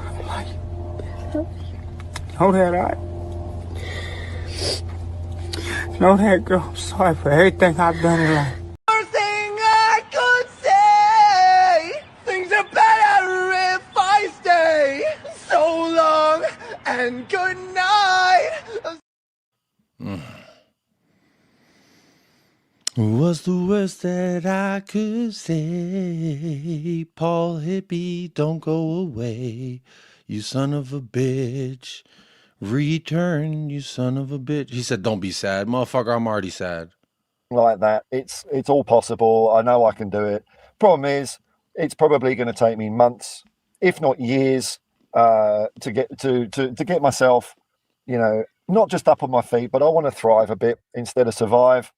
I love you. Know that, right? Know that, girl. I'm sorry for everything I've done in life. Thing I could say. Things are better if I stay. So long and good night. What's the worst that I could say? Paul Hippie, don't go away. You son of a bitch. Return, you son of a bitch. He said, don't be sad. Motherfucker, I'm already sad. Like that. It's all possible. I know I can do it. Problem is, it's probably going to take me months, if not years, to get myself, not just up on my feet, but I want to thrive a bit instead of survive.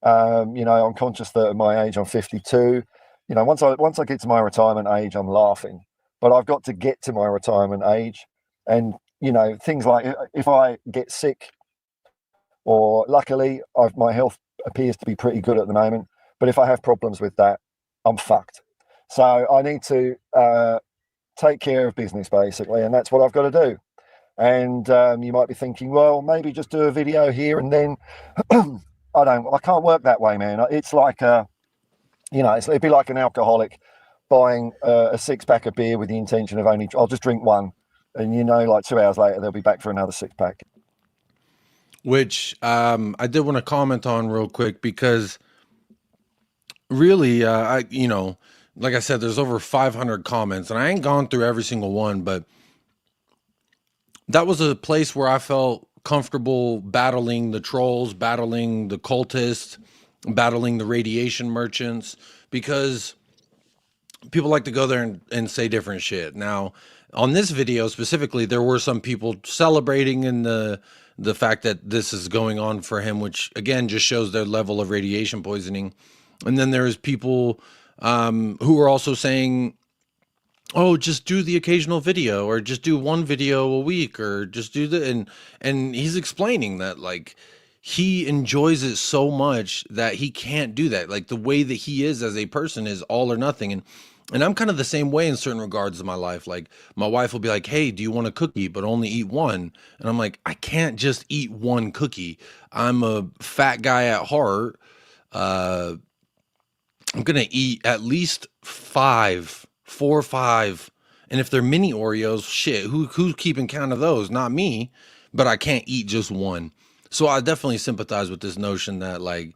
I'm conscious that at my age, I'm 52. Once I get to my retirement age, I'm laughing. But I've got to get to my retirement age, and things like if I get sick, or luckily my health appears to be pretty good at the moment. But if I have problems with that, I'm fucked. So I need to take care of business basically, and that's what I've got to do. And you might be thinking, well, maybe just do a video here and then. I can't work that way, man. It's like, it'd be like an alcoholic buying a 6-pack of beer with the intention of I'll just drink one. And like 2 hours later, they'll be back for another 6-pack. Which I did want to comment on real quick because really, like I said, there's over 500 comments and I ain't gone through every single one, but that was a place where I felt comfortable battling the trolls, battling the cultists, battling the radiation merchants, because people like to go there and say different shit. Now, on this video specifically, there were some people celebrating in the fact that this is going on for him, which again just shows their level of radiation poisoning. And then there's people who are also saying, oh, just do the occasional video, or just do one video a week, or just do the, and he's explaining that like he enjoys it so much that he can't do that. Like the way that he is as a person is all or nothing. And I'm kind of the same way in certain regards of my life. Like my wife will be like, hey, do you want a cookie, but only eat one? And I'm like, I can't just eat one cookie. I'm a fat guy at heart. I'm going to eat at least 4 or 5. And if they're mini Oreos, shit, who's keeping count of those? Not me, but I can't eat just one. So I definitely sympathize with this notion that like,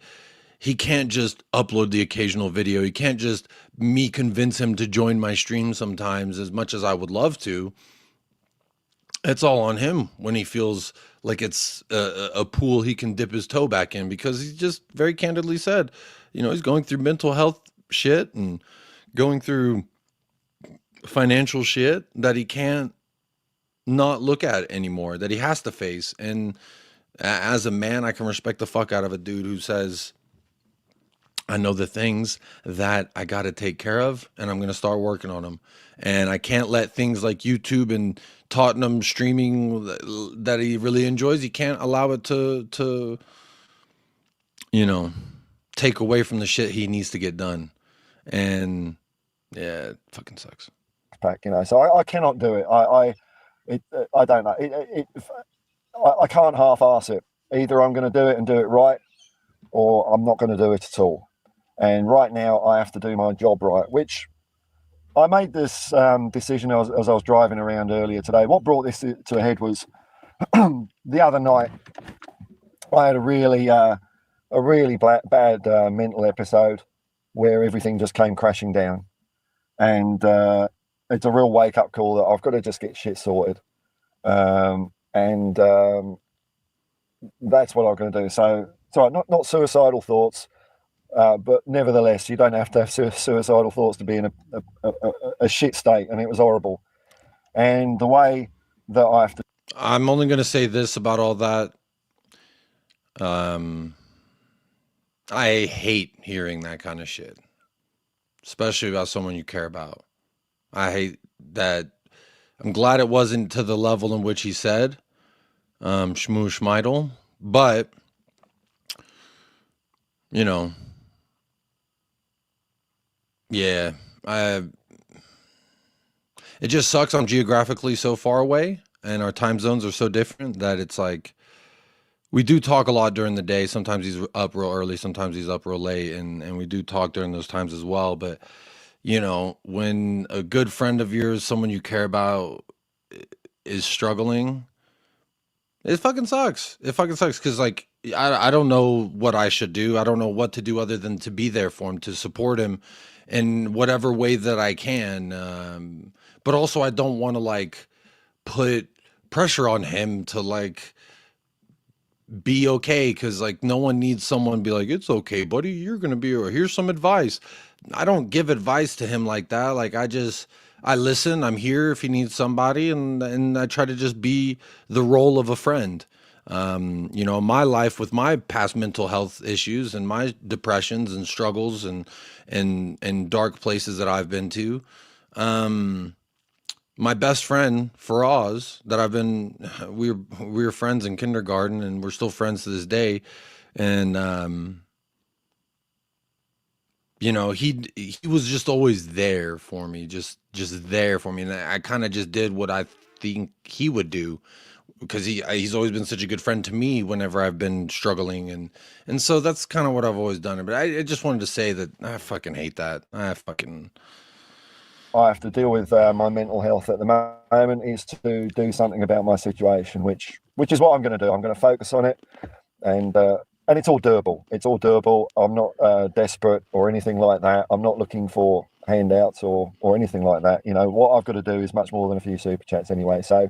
he can't just upload the occasional video. He can't just me convince him to join my stream sometimes, as much as I would love to. it's all on him when he feels like it's a pool he can dip his toe back in, because he just very candidly said, he's going through mental health shit and going through financial shit that he can't not look at anymore, that he has to face. And as a man, I can respect the fuck out of a dude who says, I know the things that I got to take care of, and I'm going to start working on them. And I can't let things like YouTube and Tottenham streaming that he really enjoys, he can't allow it to take away from the shit he needs to get done. And yeah, it fucking sucks. Back, so I cannot do it. I don't know. I can't half-ass it. Either I'm going to do it and do it right, or I'm not going to do it at all. And right now I have to do my job right, which I made this decision as I was driving around earlier today. What brought this to a head was the other night I had a really bad mental episode where everything just came crashing down. And it's a real wake-up call that I've got to just get shit sorted. And that's what I'm going to do. So not suicidal thoughts, but nevertheless, you don't have to have suicidal thoughts to be in a shit state, and it was horrible. And the way that I have to... I'm only going to say this about all that. I hate hearing that kind of shit, especially about someone you care about. I hate that. I'm glad it wasn't to the level in which he said, Shmoo Schmeidel, but, yeah, it just sucks. I'm geographically so far away, and our time zones are so different that it's like, we do talk a lot during the day. Sometimes he's up real early, sometimes he's up real late, and we do talk during those times as well. But, when a good friend of yours, someone you care about, is struggling, it fucking sucks. It fucking sucks because, like, I don't know what I should do. I don't know what to do other than to be there for him, to support him in whatever way that I can. But also, I don't want to, like, put pressure on him to, like, be okay, because, like, no one needs someone to be like, it's okay, buddy, you're gonna be, or here's some advice. I don't give advice to him like that. Like, I listen, I'm here if he needs somebody, and I try to just be the role of a friend. My life with my past mental health issues and my depressions and struggles and dark places that I've been to, my best friend Faraz, that we were friends in kindergarten, and we're still friends to this day. And, he was just always there for me, just there for me. And I kind of just did what I think he would do, because he's always been such a good friend to me whenever I've been struggling. And so that's kind of what I've always done. But I just wanted to say that I fucking hate that. I have to deal with my mental health at the moment is to do something about my situation, which is what I'm going to do. I'm going to focus on it, and it's all doable. It's all doable. I'm not desperate or anything like that. I'm not looking for handouts or anything like that. What I've got to do is much more than a few super chats anyway. So,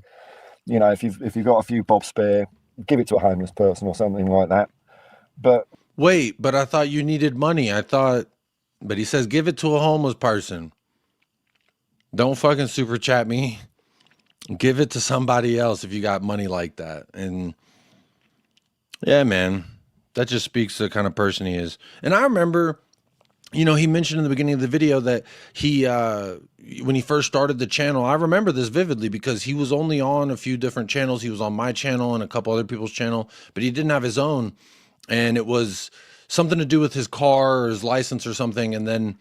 if you've got a few bob spare, give it to a homeless person or something like that. But wait, but I thought you needed money. But he says give it to a homeless person. Don't fucking super chat me. Give it to somebody else if you got money like that. And yeah, man, that just speaks to the kind of person he is. And I remember, he mentioned in the beginning of the video that he, when he first started the channel, I remember this vividly because he was only on a few different channels. He was on my channel and a couple other people's channel, but he didn't have his own. And it was something to do with his car or his license or something. And then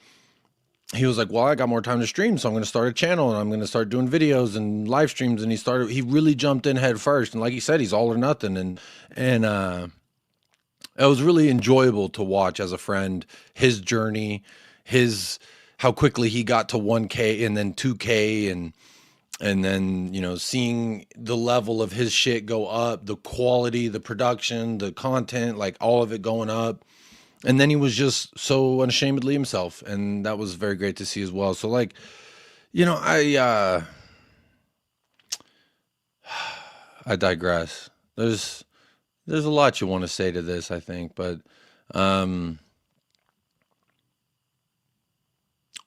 he was like, well, I got more time to stream, so I'm going to start a channel and I'm going to start doing videos and live streams. And he really jumped in head first. And like he said, he's all or nothing. And it was really enjoyable to watch as a friend, his journey, how quickly he got to 1K and then 2K and then, seeing the level of his shit go up, the quality, the production, the content, like all of it going up. And then he was just so unashamedly himself. And that was very great to see as well. So, like, I digress. There's a lot you want to say to this, I think, but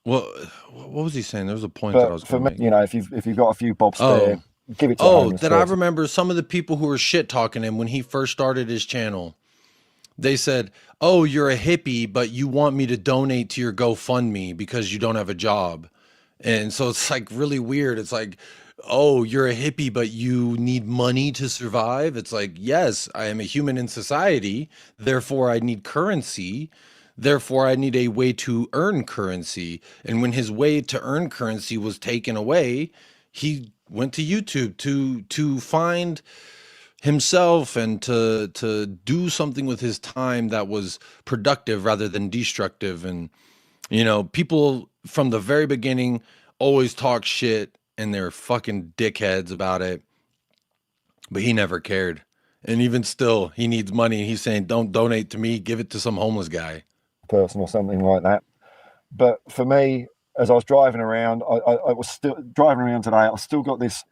well, what was he saying? There was a point that I was But for going me, to make. you know, if you've got a few bob Oh, spare, give it to a oh, homeless that I person. remember some of the people who were shit talking him when he first started his channel. They said, "Oh, you're a hippie, but you want me to donate to your GoFundMe because you don't have a job." And so it's like really weird. It's like, "Oh, you're a hippie, but you need money to survive." It's like, "Yes, I am a human in society, therefore I need currency. Therefore I need a way to earn currency." And when his way to earn currency was taken away, he went to YouTube to find himself and to do something with his time that was productive rather than destructive. And people from the very beginning always talk shit and they're fucking dickheads about it, but he never cared. And even still, he needs money. He's saying, "Don't donate to me, give it to some homeless guy." Person or something like that. But for me, as I was driving around, I was still driving around today. I still got this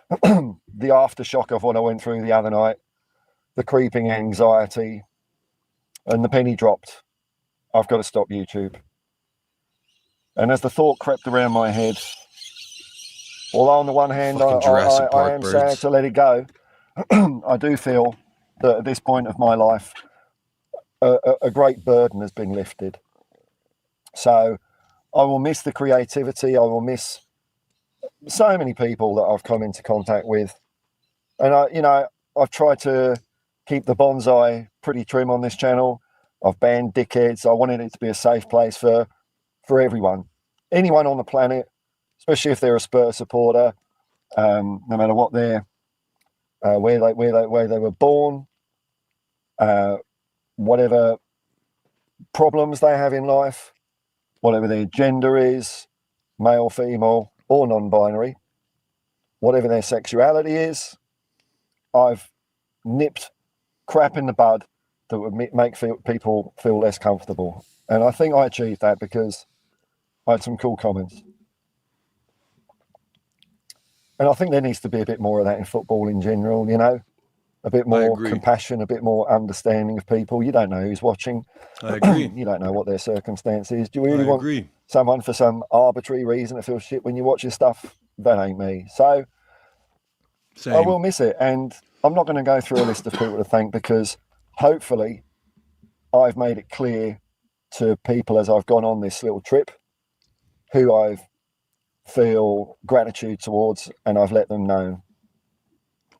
the aftershock of what I went through the other night, the creeping anxiety, and the penny dropped. I've got to stop YouTube. And as the thought crept around my head, although on the one hand I am sad to let it go, I do feel that at this point of my life, a great burden has been lifted. So I will miss the creativity. I will miss so many people that I've come into contact with. And I've tried to keep the bonsai pretty trim on this channel. I've banned dickheads. I wanted it to be a safe place for everyone, anyone on the planet, especially if they're a Spurs supporter, no matter what where they were born, whatever problems they have in life, whatever their gender is, male, female, or non-binary, whatever their sexuality is. I've nipped crap in the bud that would make people feel less comfortable. And I think I achieved that because I had some cool comments. And I think there needs to be a bit more of that in football in general, a bit more compassion, a bit more understanding of people. You don't know who's watching. I agree. You don't know what their circumstance is. Do you really want someone for some arbitrary reason to feel shit when you watch your stuff? That ain't me. So Same. I will miss it. And I'm not going to go through a list of people to thank because hopefully I've made it clear to people as I've gone on this little trip who I feel gratitude towards, and I've let them know.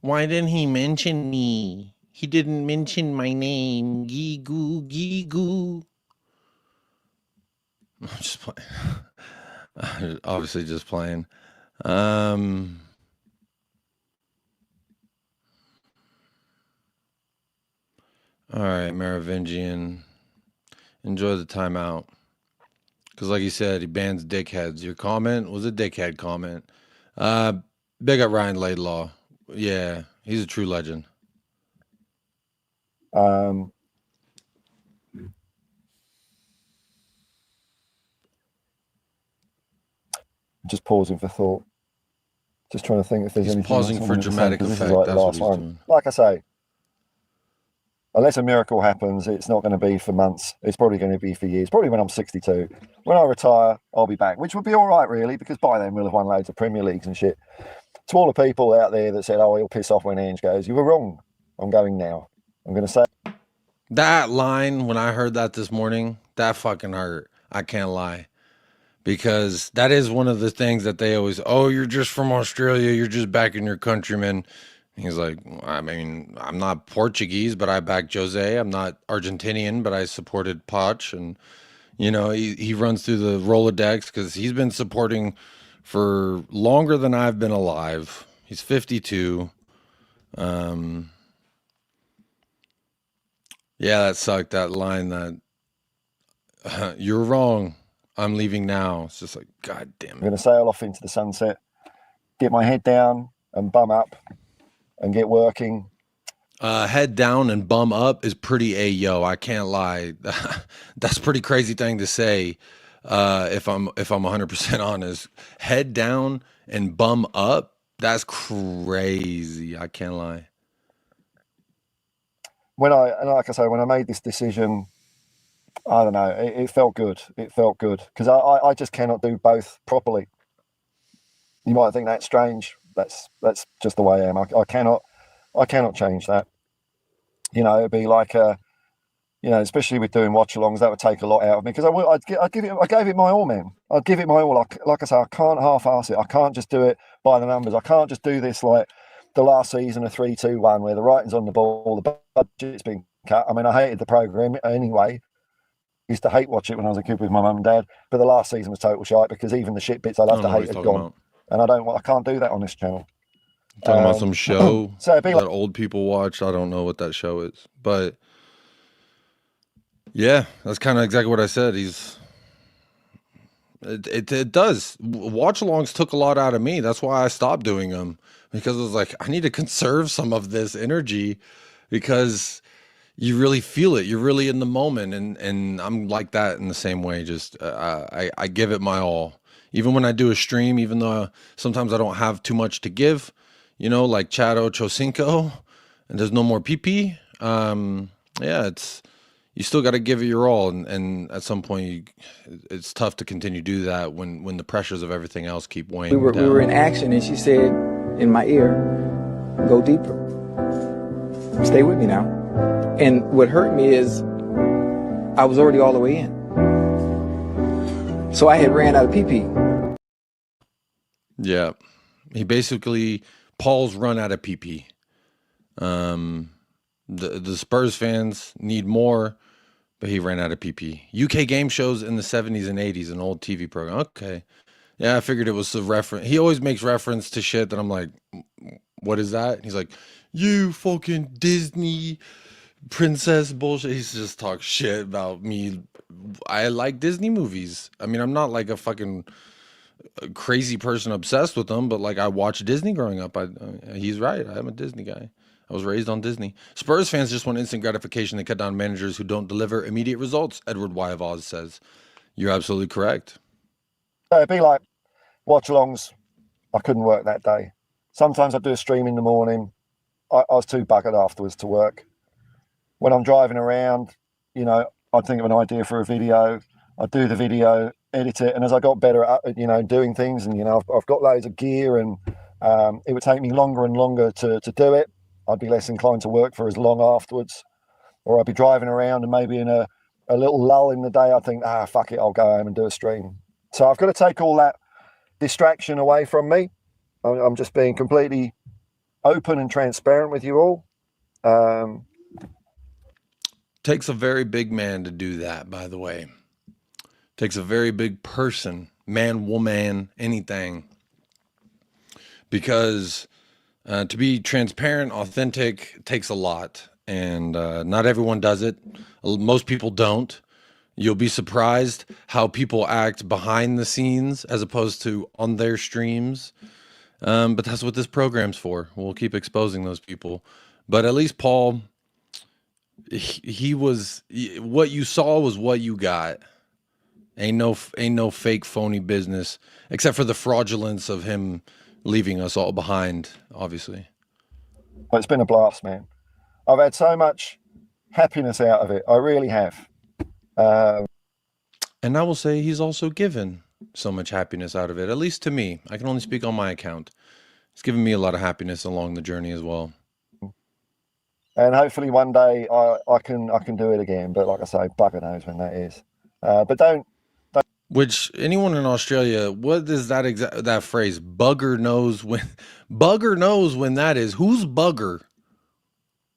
Why didn't he mention me? He didn't mention my name. Gee-goo, gee-goo. I'm just playing. Obviously just playing. All right, Merovingian. Enjoy the timeout. Because like you said, he bans dickheads. Your comment was a dickhead comment. Big up Ryan Laidlaw. Yeah, he's a true legend. Just pausing for thought. Just trying to think if there's anything. Pausing for dramatic effect. That's what he's doing. Like I say, unless a miracle happens, it's not going to be for months. It's probably going to be for years. Probably when I'm 62. When I retire, I'll be back, which would be all right, really, because by then we'll have won loads of Premier Leagues and shit. To all the people out there that said, "Oh, he'll piss off when Ange goes," you were wrong. I'm going now. I'm going to say that line. When I heard that this morning, that fucking hurt. I can't lie. Because that is one of the things that they always, "Oh, you're just from Australia. You're just backing your countrymen." He's like, "I mean, I'm not Portuguese, but I back Jose. I'm not Argentinian, but I supported Poch." And, he runs through the Rolodex because he's been supporting for longer than I've been alive. He's 52. Yeah, that sucked. That line that, "You're wrong. I'm leaving now." It's just like, God damn it. I'm going to sail off into the sunset, get my head down and bum up and get working. Head down and bum up is pretty ayo. I can't lie. That's a pretty crazy thing to say. If I'm 100% honest, head down and bum up That's crazy. I can't lie. Like I say, when I made this decision, I don't know, it felt good. It felt good because I just cannot do both properly. You might think that's strange. That's just the way I am. I cannot change that. You know, it'd be like especially with doing watch-alongs, that would take a lot out of me because I gave it my all, man. I'd give it my all. Like I say, I can't half-ass it. I can't just do it by the numbers. I can't just do this like the last season of 3-2-1 where the writing's on the ball, the budget's been cut. I mean, I hated the program anyway. Used to hate watch it when I was a kid with my mum and dad, but the last season was total shite because even the shit bits I loved to hate had gone, and I can't do that on this channel. Talking about some show so it'd be that old people watch. I don't know what that show is, but yeah, that's kind of exactly what I said. It does. Watch-alongs took a lot out of me. That's why I stopped doing them because it was like I need to conserve some of this energy because you really feel it. You're really in the moment, and I'm like that in the same way. Just I give it my all, even when I do a stream. Even though sometimes I don't have too much to give, like Chat Ocho Cinco, and there's no more PP. Yeah, you still got to give it your all, and at some point, it's tough to continue to do that when the pressures of everything else keep weighing down. We were in action, and she said in my ear, "Go deeper. Stay with me now." And what hurt me is I was already all the way in. So I had ran out of PP. Yeah. Paul's run out of PP. The Spurs fans need more, but he ran out of PP. UK game shows in the 70s and 80s, an old TV program. Okay. Yeah, I figured it was a reference. He always makes reference to shit that I'm like, what is that? He's like, you fucking Disney princess bullshit. He's just talk shit about me. I like Disney movies. I mean, I'm not like a fucking crazy person obsessed with them, but like I watched Disney growing up. He's right. I'm a Disney guy. I was raised on Disney. Spurs fans just want instant gratification. They cut down managers who don't deliver immediate results, Edward Y. of Oz says. You're absolutely correct. It'd be like watch-alongs. I couldn't work that day. Sometimes I'd do a stream in the morning. I was too buggered afterwards to work. When I'm driving around, I'd think of an idea for a video. I'd do the video, edit it, and as I got better at, doing things, and I've got loads of gear, and it would take me longer and longer to do it. I'd be less inclined to work for as long afterwards, or I'd be driving around and maybe in a little lull in the day, I'd think, fuck it, I'll go home and do a stream. So I've got to take all that distraction away from me. I'm just being completely open and transparent with you all. Takes a very big man to do that, by the way. Takes a very big person, man, woman, anything. Because to be transparent, authentic takes a lot. And not everyone does it. Most people don't. You'll be surprised how people act behind the scenes as opposed to on their streams. But that's what this program's for. We'll keep exposing those people. But at least Paul, he was, what you saw was what you got. Ain't no fake phony business, except for the fraudulence of him leaving us all behind, obviously. Well, it's been a blast, man. I've had so much happiness out of it. I really have. And I will say he's also given so much happiness out of it, at least to me. I can only speak on my account. He's given me a lot of happiness along the journey as well. And hopefully one day I can do it again. But like I say, bugger knows when that is. But don't. Which anyone in Australia, what is that phrase? Bugger knows when. Bugger knows when that is. Who's bugger?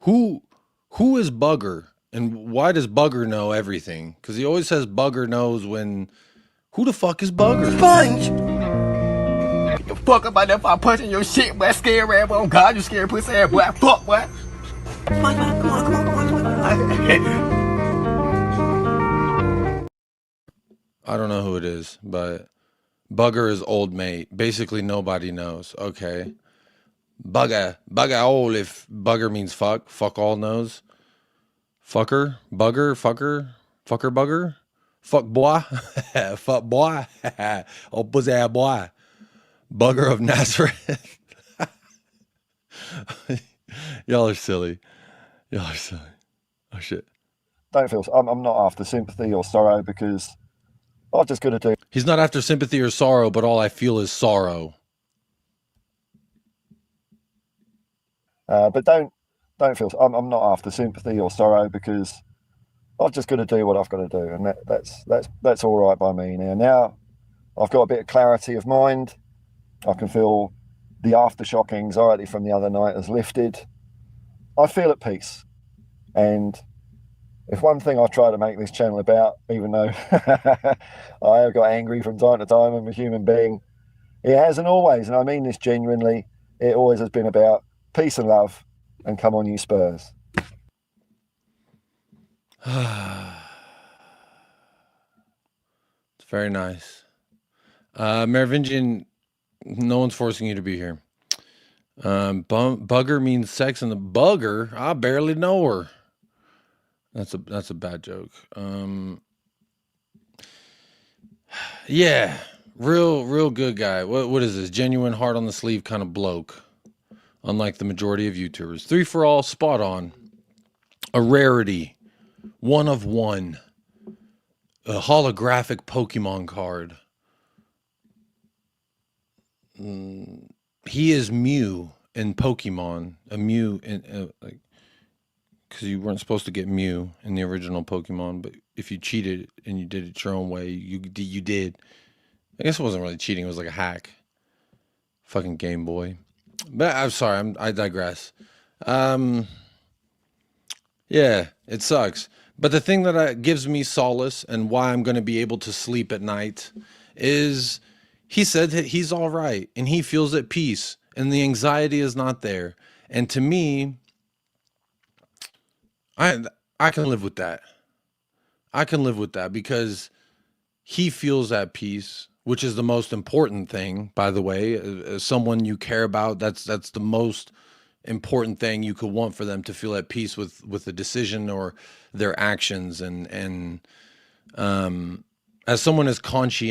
Who is bugger? And why does bugger know everything? Because he always says bugger knows when. Who the fuck is bugger? Sponge! Get the fuck up out there if I punch in your shit, boy. Scary ass boy. Oh God, you scary pussy ass boy. Fuck, boy. Come on. I don't know who it is, but bugger is old mate. Basically, nobody knows. Okay. Bugger all. If bugger means fuck all knows. Fucker, bugger, fucker, bugger, fuck boy, fuck boy, oh pussy boy, bugger of Nazareth. Y'all are silly. Y'all are silly. Oh shit. Don't feel. I'm not after sympathy or sorrow because I've just got to do. He's not after sympathy or sorrow, but all I feel is sorrow. But don't feel. I'm not after sympathy or sorrow because I've just got to do what I've got to do, and that's all right by me now. Now I've got a bit of clarity of mind. I can feel the aftershock anxiety from the other night has lifted. I feel at peace, and if one thing I try to make this channel about, even though I have got angry from time to time, I'm a human being, it hasn't always, and I mean this genuinely, it always has been about peace and love, and come on you Spurs. It's very nice. Merovingian, no one's forcing you to be here. Bugger means sex, and the bugger, I barely know her. That's a bad joke. Yeah, real good guy. What is this? Genuine heart on the sleeve kind of bloke. Unlike the majority of YouTubers. 3 for all, spot on. A rarity. 1 of 1. A holographic Pokemon card. He is Mew in Pokemon. A Mew in like, because you weren't supposed to get Mew in the original Pokemon, but if you cheated and you did it your own way, you did. I guess it wasn't really cheating; it was like a hack. Fucking Game Boy. But I'm sorry, I digress. Yeah, it sucks. But the thing that gives me solace and why I'm going to be able to sleep at night is he said that he's all right and he feels at peace and the anxiety is not there. And to me, I can live with that. I can live with that because he feels at peace, which is the most important thing, by the way. As someone you care about, that's the most important thing you could want for them, to feel at peace with the decision or their actions. And as someone as conscious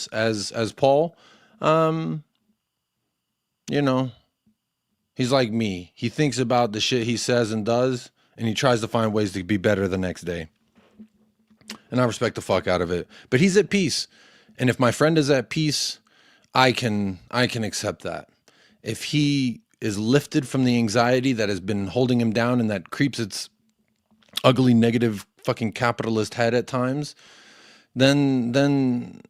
as Paul, you know, he's like me. He thinks about the shit he says and does, and he tries to find ways to be better the next day. And I respect the fuck out of it. But he's at peace. And if my friend is at peace, I can accept that. If he is lifted from the anxiety that has been holding him down and that creeps its ugly, negative, fucking capitalist head at times, then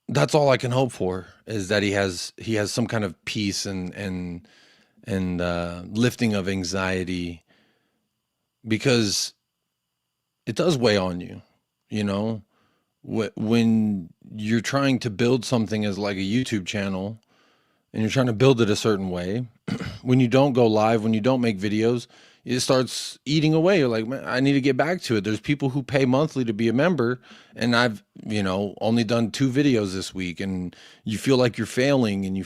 that's all I can hope for, is that he has some kind of peace and lifting of anxiety, because it does weigh on you, you know, when you're trying to build something as like a YouTube channel and you're trying to build it a certain way. When you don't go live, when you don't make videos, it starts eating away. You're like, man, I need to get back to it. There's people who pay monthly to be a member, and I've, you know, only done 2 videos this week, and you feel like you're failing, and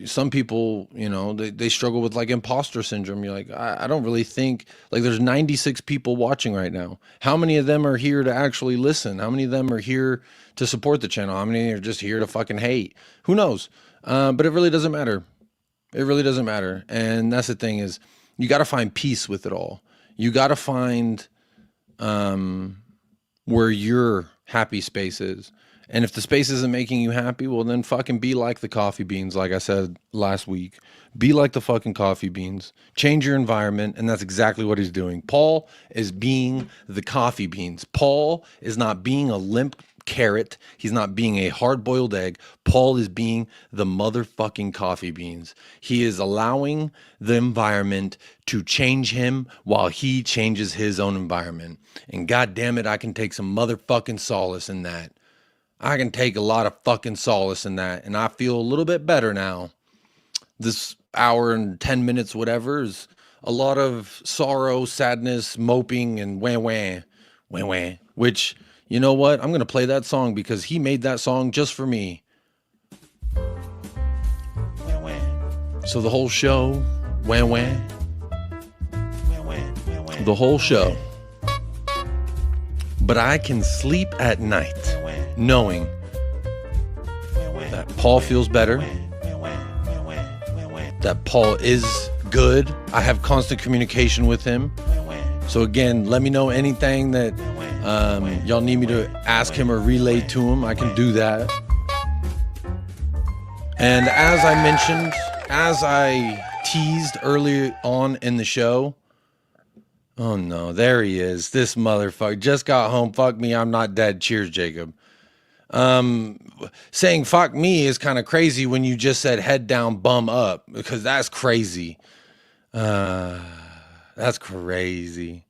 some people, you know, they struggle with like imposter syndrome. You're like, I don't really think, like, there's 96 people watching right now. How many of them are here to actually listen? How many of them are here to support the channel? How many are just here to fucking hate? Who knows? But it really doesn't matter. It really doesn't matter. And that's the thing, is you got to find peace with it all. You got to find where your happy space is. And if the space isn't making you happy, well, then fucking be like the coffee beans, like I said last week. Be like the fucking coffee beans. Change your environment, and that's exactly what he's doing. Paul is being the coffee beans. Paul is not being a limp carrot. He's not being a hard-boiled egg. Paul is being the motherfucking coffee beans. He is allowing the environment to change him while he changes his own environment. And God damn it, I can take some motherfucking solace in that. I can take a lot of fucking solace in that, and I feel a little bit better now. This hour and 10 minutes, whatever, is a lot of sorrow, sadness, moping, and wah, which, you know what? I'm going to play that song because he made that song just for me. So the whole show, the whole show. But I can sleep at night knowing that Paul feels better, that Paul is good. I have constant communication with him. So again, let me know anything that y'all need me to ask him or relay to him. I can do that. And as I mentioned, as I teased earlier on in the show, oh no, there he is. This motherfucker just got home. Fuck me, I'm not dead. Cheers, Jacob. Saying fuck me is kind of crazy when you just said head down, bum up, because that's crazy. That's crazy.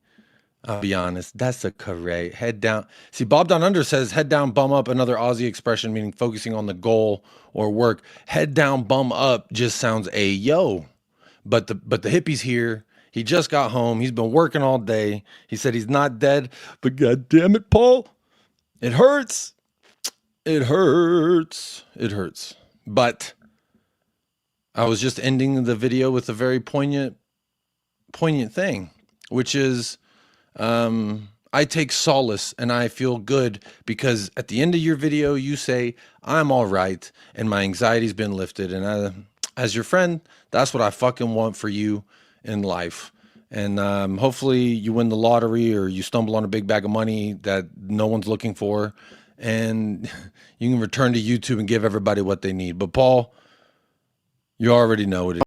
I'll be honest. That's a correct head down. See, Bob Down Under says head down, bum up, another Aussie expression meaning focusing on the goal or work. Head down, bum up just sounds a yo. But the hippie's here. He just got home. He's been working all day. He said he's not dead, but god damn it, Paul. It hurts. It hurts. It hurts. But I was just ending the video with a very poignant thing, which is I take solace and I feel good because at the end of your video, you say, I'm all right and my anxiety's been lifted. And as your friend, that's what I fucking want for you in life. And hopefully you win the lottery or you stumble on a big bag of money that no one's looking for. And you can return to YouTube and give everybody what they need. But Paul, you already know it.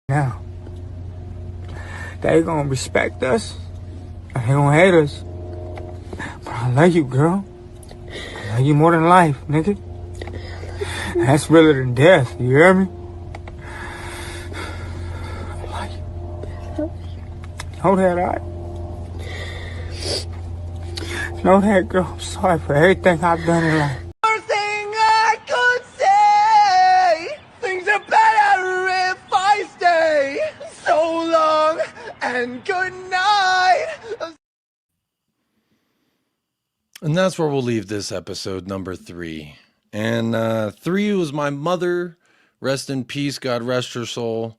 Now, they gonna respect us, or they gonna hate us. But I love you, girl. I love you more than life, nigga. That's realer than death, you hear me? I love you. Know that, alright? Know that, girl. I'm sorry for everything I've done in life. Thing I could say. Things are better if I stay. So long and good night. And that's where we'll leave this episode number 3. And 3 was my mother. Rest in peace. God rest her soul.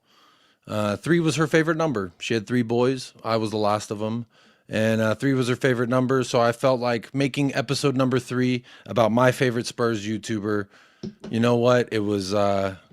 3 was her favorite number. She had 3 boys. I was the last of them. And 3 was her favorite number. So I felt like making episode number 3 about my favorite Spurs YouTuber. You know what? It was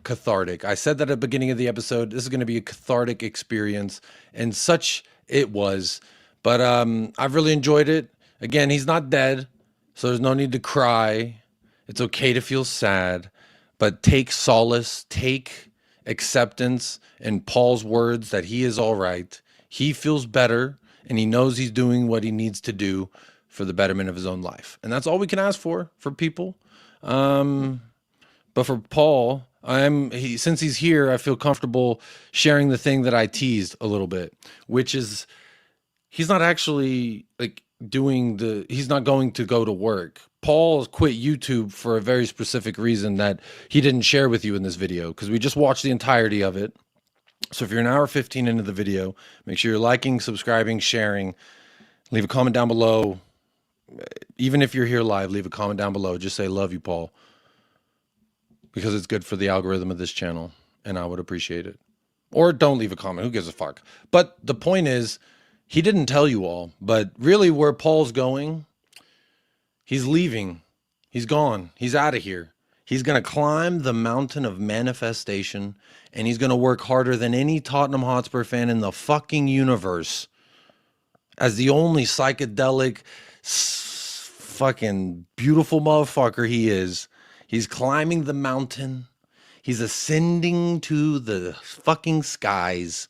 cathartic. I said that at the beginning of the episode. This is going to be a cathartic experience. And such it was. But I've really enjoyed it. Again, he's not dead. So there's no need to cry. It's okay to feel sad. But take solace. Take acceptance in Paul's words that he is all right. He feels better. And he knows he's doing what he needs to do for the betterment of his own life. And that's all we can ask for people. But for Paul, since he's here, I feel comfortable sharing the thing that I teased a little bit, which is he's not actually like he's not going to go to work. Paul quit YouTube for a very specific reason that he didn't share with you in this video because we just watched the entirety of it. So if you're an hour 15 into the video, make sure you're liking, subscribing, sharing, leave a comment down below. Even if you're here live, leave a comment down below. Just say, love you, Paul, because it's good for the algorithm of this channel and I would appreciate it. Or don't leave a comment. Who gives a fuck? But the point is, he didn't tell you all, but really where Paul's going, he's leaving. He's gone. He's out of here. He's going to climb the mountain of manifestation, and he's going to work harder than any Tottenham Hotspur fan in the fucking universe. As the only psychedelic, fucking beautiful motherfucker he is, he's climbing the mountain. He's ascending to the fucking skies.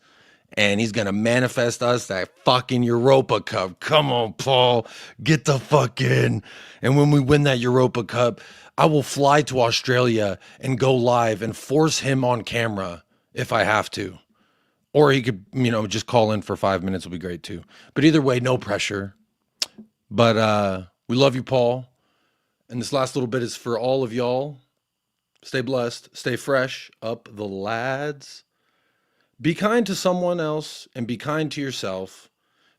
And he's going to manifest us that fucking Europa Cup. Come on, Paul. Get the fuck in. And when we win that Europa Cup, I will fly to Australia and go live and force him on camera if I have to. Or he could, just call in for 5 minutes would be great too. But either way, no pressure. But we love you, Paul. And this last little bit is for all of y'all. Stay blessed. Stay fresh. Up the lads. Be kind to someone else and be kind to yourself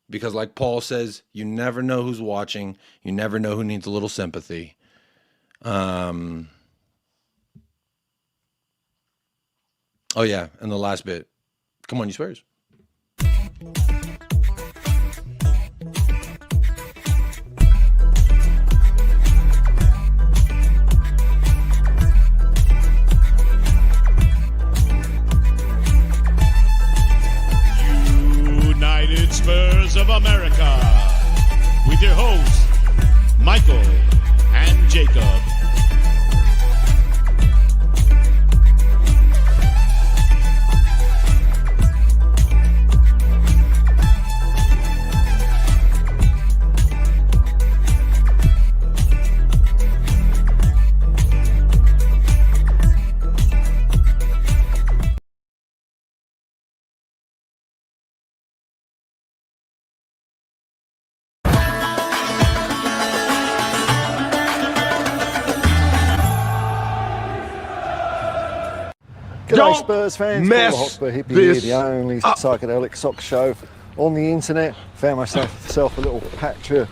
because like Paul says, you never know who's watching. You never know who needs a little sympathy. Oh yeah, and the last bit. Come on, you Spurs. United Spurs of America, with your hosts, Michael and Jacob. G'day Spurs fans, mess Tottenham Hotspur hippie here, this the only psychedelic soccer show on the internet. Found myself a little patch of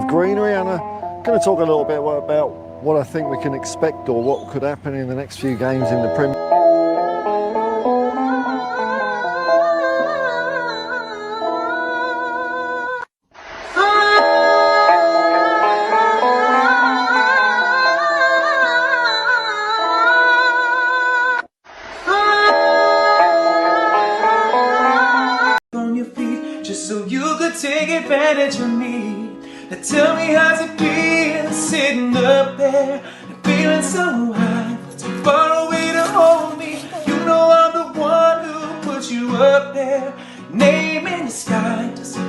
greenery, and I'm going to talk a little bit about what I think we can expect or what could happen in the next few games in the Premier. Just so you could take advantage of me. Now tell me how's it feel sitting up there and feeling so high, but too far away to hold me. You know I'm the one who put you up there, name in the sky. Does it